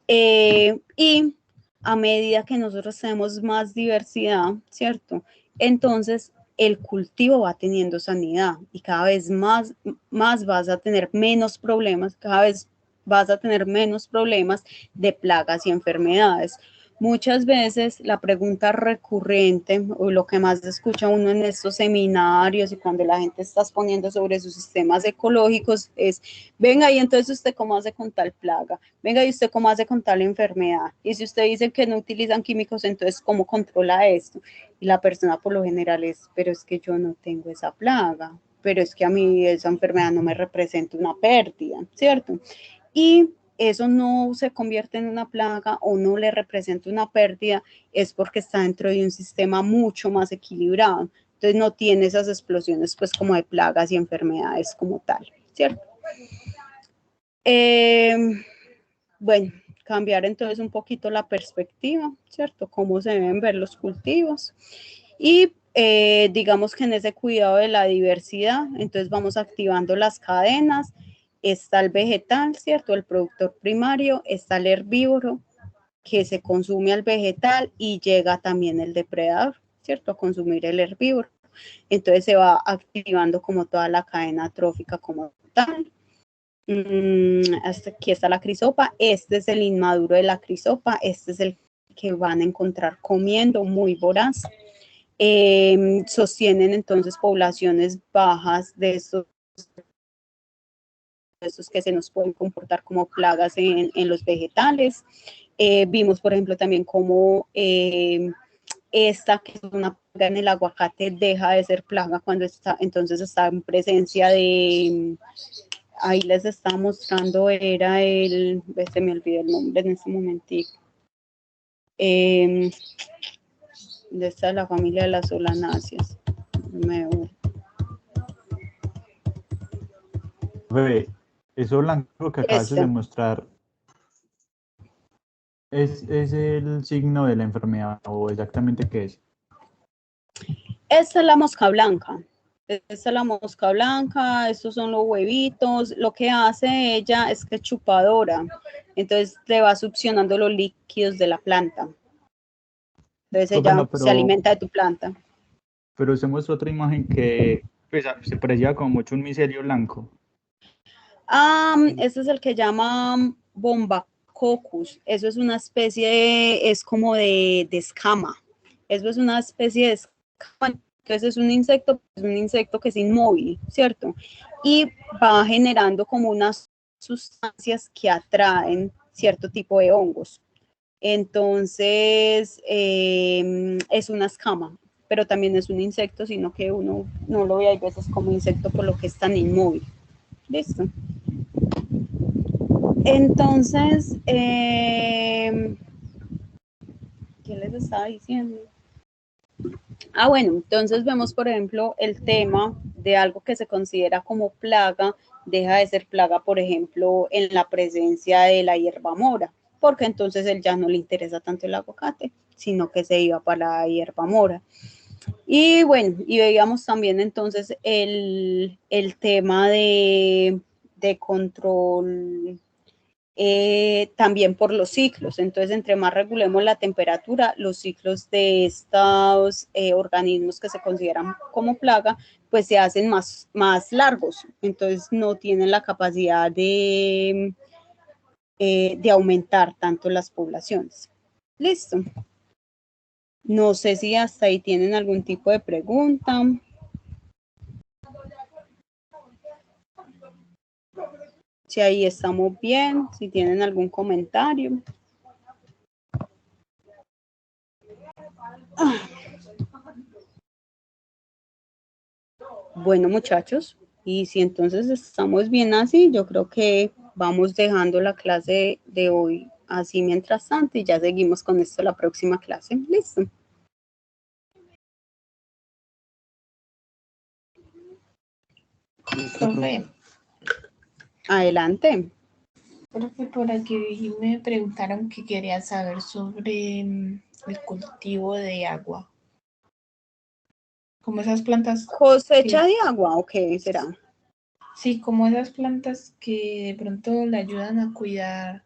[SPEAKER 1] Y a medida que nosotros tenemos más diversidad, ¿cierto? Entonces el cultivo va teniendo sanidad y cada vez más vas a tener menos problemas, cada vez vas a tener menos problemas de plagas y enfermedades. Muchas veces la pregunta recurrente o lo que más escucha uno en estos seminarios y cuando la gente está exponiendo sobre sus sistemas ecológicos es, venga, y entonces usted cómo hace con tal plaga, venga, y usted cómo hace con tal enfermedad, y si usted dice que no utilizan químicos, entonces cómo controla esto, y la persona por lo general es, pero es que yo no tengo esa plaga, pero es que a mí esa enfermedad no me representa una pérdida, ¿cierto? Y eso no se convierte en una plaga o no le representa una pérdida, es porque está dentro de un sistema mucho más equilibrado. Entonces no tiene esas explosiones pues como de plagas y enfermedades como tal, ¿cierto? Bueno, cambiar entonces un poquito la perspectiva, ¿cierto? Cómo se deben ver los cultivos. Y digamos que en ese cuidado de la diversidad, entonces vamos activando las cadenas. Está el vegetal, ¿cierto? El productor primario, está el herbívoro que se consume al vegetal y llega también el depredador, ¿cierto? A consumir el herbívoro. Entonces se va activando como toda la cadena trófica como tal. Hasta aquí está la crisopa. Este es el inmaduro de la crisopa. Este es el que van a encontrar comiendo, muy voraz. Sostienen entonces poblaciones bajas de estos que se nos pueden comportar como plagas en los vegetales. Vimos, por ejemplo, también cómo esta, que es una plaga en el aguacate, deja de ser plaga cuando está, entonces está en presencia de, ahí les estaba mostrando, era el, se me olvidó el nombre en este momentico. De esta es la familia de las solanáceas.
[SPEAKER 3] Eso blanco que acabas de mostrar, ¿es el signo de la enfermedad o exactamente qué es?
[SPEAKER 1] Esta es la mosca blanca. Esta es la mosca blanca, estos son los huevitos. Lo que hace ella es que es chupadora, entonces le va succionando los líquidos de la planta. Entonces ella
[SPEAKER 3] Bueno, pero,
[SPEAKER 1] se alimenta de tu planta.
[SPEAKER 3] Pero se muestra otra imagen que pues, se parecía como mucho un micelio blanco.
[SPEAKER 1] Este es el que llaman Bombacoccus. Eso es una especie, es como de escama. Eso es una especie de escama. Entonces es un insecto que es inmóvil, ¿cierto? Y va generando como unas sustancias que atraen cierto tipo de hongos. Entonces es una escama, pero también es un insecto, sino que uno no lo ve a veces como insecto por lo que es tan inmóvil. ¿Listo? Entonces, ¿qué les estaba diciendo? Bueno, entonces vemos, por ejemplo, el tema de algo que se considera como plaga, deja de ser plaga, por ejemplo, en la presencia de la hierba mora, porque entonces él ya no le interesa tanto el aguacate, sino que se iba para la hierba mora. Y bueno, y veíamos también entonces el tema de control también por los ciclos. Entonces, entre más regulemos la temperatura, los ciclos de estos organismos que se consideran como plaga, pues se hacen más largos. Entonces, no tienen la capacidad de aumentar tanto las poblaciones. Listo. No sé si hasta ahí tienen algún tipo de pregunta. Si ahí estamos bien, si tienen algún comentario. Bueno, muchachos, y si entonces estamos bien así, yo creo que vamos dejando la clase de hoy así mientras tanto y ya seguimos con esto la próxima clase. Listo.
[SPEAKER 6] Profe.
[SPEAKER 1] Adelante.
[SPEAKER 6] Profe, por aquí me preguntaron que querían saber sobre el cultivo de agua. Como esas plantas.
[SPEAKER 1] ¿Cosecha de agua o qué será?
[SPEAKER 6] Sí, como esas plantas que de pronto le ayudan a cuidar,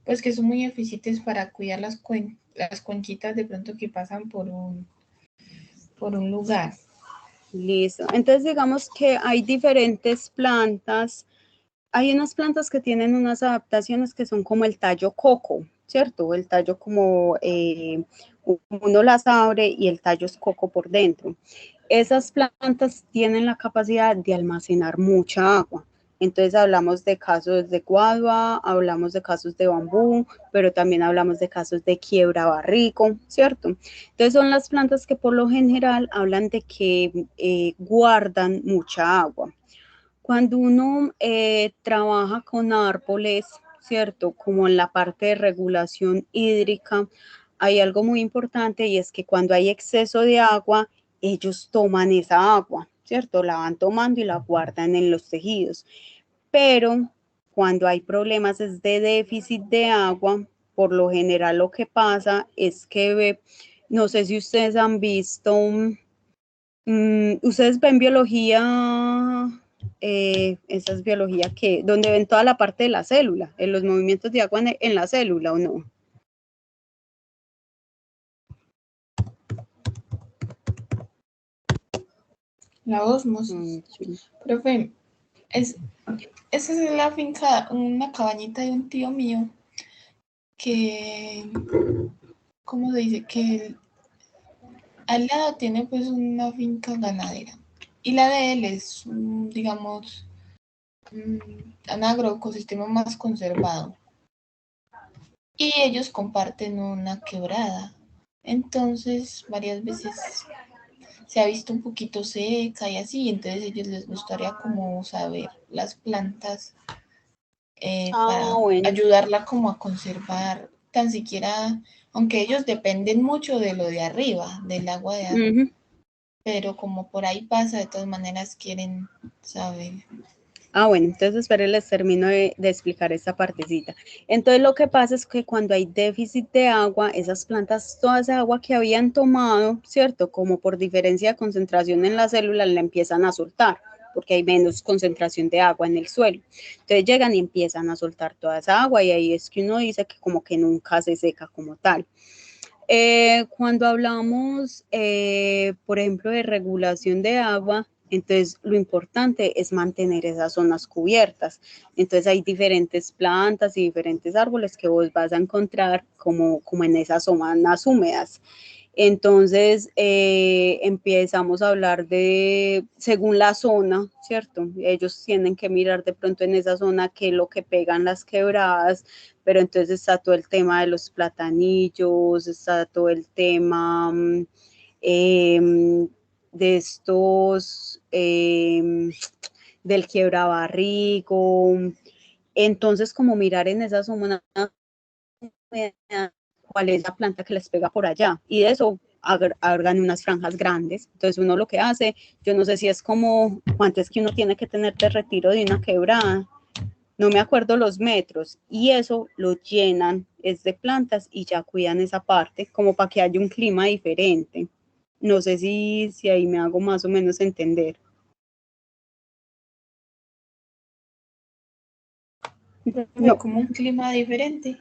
[SPEAKER 6] pues que son muy eficientes para cuidar las cuenquitas de pronto que pasan por un lugar.
[SPEAKER 1] Listo. Entonces digamos que hay diferentes plantas. Hay unas plantas que tienen unas adaptaciones que son como el tallo coco, ¿cierto? El tallo como uno las abre y el tallo es coco por dentro. Esas plantas tienen la capacidad de almacenar mucha agua. Entonces hablamos de casos de guadua, hablamos de casos de bambú, pero también hablamos de casos de quiebra barrico, ¿cierto? Entonces son las plantas que por lo general hablan de que guardan mucha agua. Cuando uno trabaja con árboles, ¿cierto? Como en la parte de regulación hídrica, hay algo muy importante y es que cuando hay exceso de agua, ellos toman esa agua, ¿cierto? La van tomando y la guardan en los tejidos. Pero cuando hay problemas es de déficit de agua, por lo general lo que pasa es que, no sé si ustedes han visto, ustedes ven biología, esa es biología que, donde ven toda la parte de la célula, en los movimientos de agua en la célula, ¿o no?
[SPEAKER 6] La osmosis. Profe, esa es la finca, una cabañita de un tío mío que, ¿cómo se dice? Que al lado tiene pues una finca ganadera y la de él es, digamos, un agroecosistema más conservado y ellos comparten una quebrada. Entonces, varias veces se ha visto un poquito seca y así, entonces a ellos les gustaría como saber las plantas para
[SPEAKER 1] bueno.
[SPEAKER 6] ayudarla como a conservar, tan siquiera, aunque ellos dependen mucho de lo de arriba, del agua de arriba, pero como por ahí pasa, de todas maneras quieren saber.
[SPEAKER 1] Bueno, entonces esperen, les termino de explicar esta partecita. Entonces lo que pasa es que cuando hay déficit de agua, esas plantas, toda esa agua que habían tomado, ¿cierto? Como por diferencia de concentración en las células, la empiezan a soltar, porque hay menos concentración de agua en el suelo. Entonces llegan y empiezan a soltar toda esa agua y ahí es que uno dice que como que nunca se seca como tal. Cuando hablamos, por ejemplo, de regulación de agua, entonces lo importante es mantener esas zonas cubiertas. Entonces hay diferentes plantas y diferentes árboles que vos vas a encontrar como en esas zonas húmedas. Entonces empezamos a hablar de, según la zona, ¿cierto? Ellos tienen que mirar de pronto en esa zona qué es lo que pegan las quebradas, pero entonces está todo el tema de los platanillos, está todo el tema de estos, del quiebrabarrico. Entonces, como mirar en esa zona cuál es la planta que les pega por allá, y de eso hagan unas franjas grandes. Entonces uno lo que hace, yo no sé si es como cuánto es que uno tiene que tener de retiro de una quebrada, no me acuerdo los metros, y eso lo llenan es de plantas y ya cuidan esa parte, como para que haya un clima diferente. No sé si ahí me hago más o menos entender.
[SPEAKER 6] No. Como un clima diferente.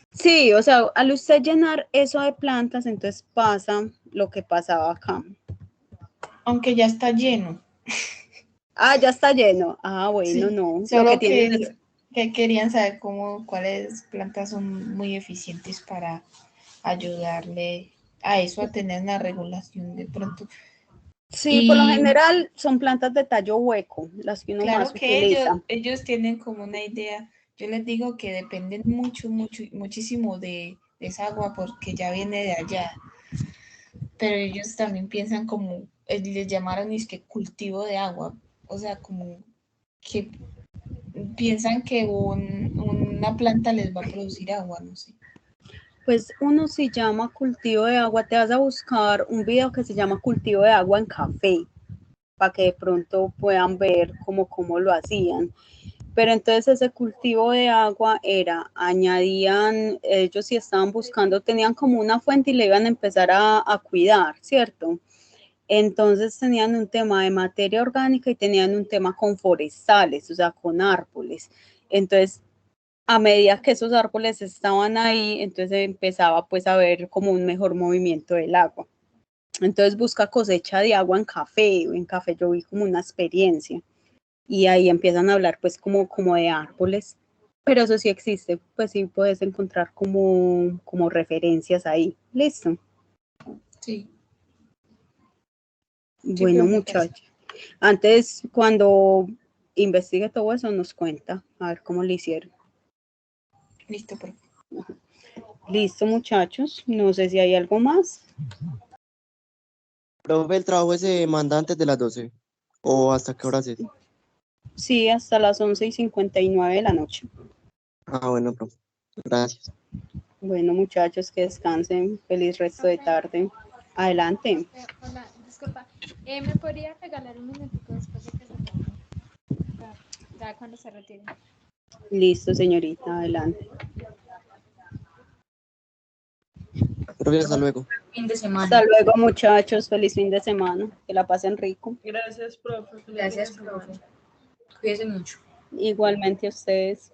[SPEAKER 1] Sí, o sea, al usted llenar eso de plantas, entonces pasa lo que pasaba acá.
[SPEAKER 6] Aunque ya está lleno.
[SPEAKER 1] Ya está lleno. Bueno,
[SPEAKER 6] sí,
[SPEAKER 1] no.
[SPEAKER 6] Solo lo que querían saber cuáles plantas son muy eficientes para ayudarle a eso, a tener una regulación de pronto.
[SPEAKER 1] Sí, por lo general son plantas de tallo hueco, las que uno más utiliza.
[SPEAKER 6] Claro que ellos tienen como una idea. Yo les digo que dependen muchísimo de esa agua porque ya viene de allá. Pero ellos también piensan como, les llamaron es que cultivo de agua. O sea, como que piensan que una planta les va a producir agua, no sé.
[SPEAKER 1] Pues uno se llama cultivo de agua, te vas a buscar un video que se llama cultivo de agua en café, para que de pronto puedan ver cómo lo hacían. Pero entonces ese cultivo de agua añadían, ellos si estaban buscando, tenían como una fuente y le iban a empezar a cuidar, ¿cierto? Entonces tenían un tema de materia orgánica y tenían un tema con forestales, o sea, con árboles. Entonces, a medida que esos árboles estaban ahí, entonces empezaba pues a ver como un mejor movimiento del agua. Entonces busca cosecha de agua en café yo vi como una experiencia y ahí empiezan a hablar pues como de árboles. Pero eso sí existe, pues sí puedes encontrar como referencias ahí. ¿Listo?
[SPEAKER 6] Sí.
[SPEAKER 1] Bueno,
[SPEAKER 6] profe,
[SPEAKER 1] muchachos. Antes, cuando investigue todo eso, nos cuenta a ver cómo lo hicieron.
[SPEAKER 6] Listo, profe.
[SPEAKER 1] Listo, muchachos. No sé si hay algo más.
[SPEAKER 9] Profe, ¿el trabajo se manda antes de las 12? ¿O hasta qué horas es?
[SPEAKER 1] Sí, hasta las 11:59 de la noche.
[SPEAKER 9] Ah, bueno, profe. Gracias.
[SPEAKER 1] Bueno, muchachos, que descansen. Feliz resto de tarde. Adelante.
[SPEAKER 10] Hola, disculpa. ¿Me podría regalar un minutico después de que se termine? Ya cuando se retire.
[SPEAKER 1] Listo, señorita. Adelante.
[SPEAKER 9] Profe, hasta luego.
[SPEAKER 2] Fin de semana.
[SPEAKER 1] Hasta luego, muchachos. Feliz fin de semana. Que la pasen rico.
[SPEAKER 6] Gracias, profe.
[SPEAKER 2] Gracias, profe. Cuídense mucho.
[SPEAKER 1] Igualmente a ustedes.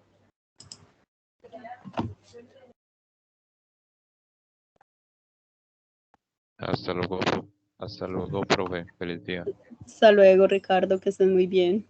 [SPEAKER 4] Hasta luego, profe. Feliz día.
[SPEAKER 1] Hasta luego, Ricardo. Que estén muy bien.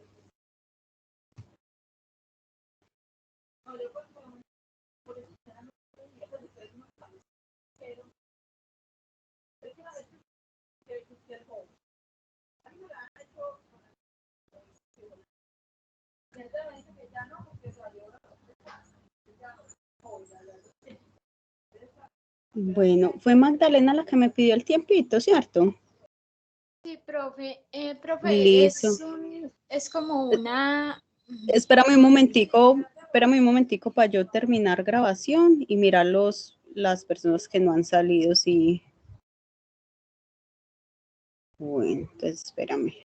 [SPEAKER 1] Bueno, fue Magdalena la que me pidió el tiempito, ¿cierto?
[SPEAKER 10] Sí, profe. Profe,
[SPEAKER 1] Listo.
[SPEAKER 10] es como una...
[SPEAKER 1] Espérame un momentico para yo terminar grabación y mirar las personas que no han salido, sí. Bueno, entonces espérame.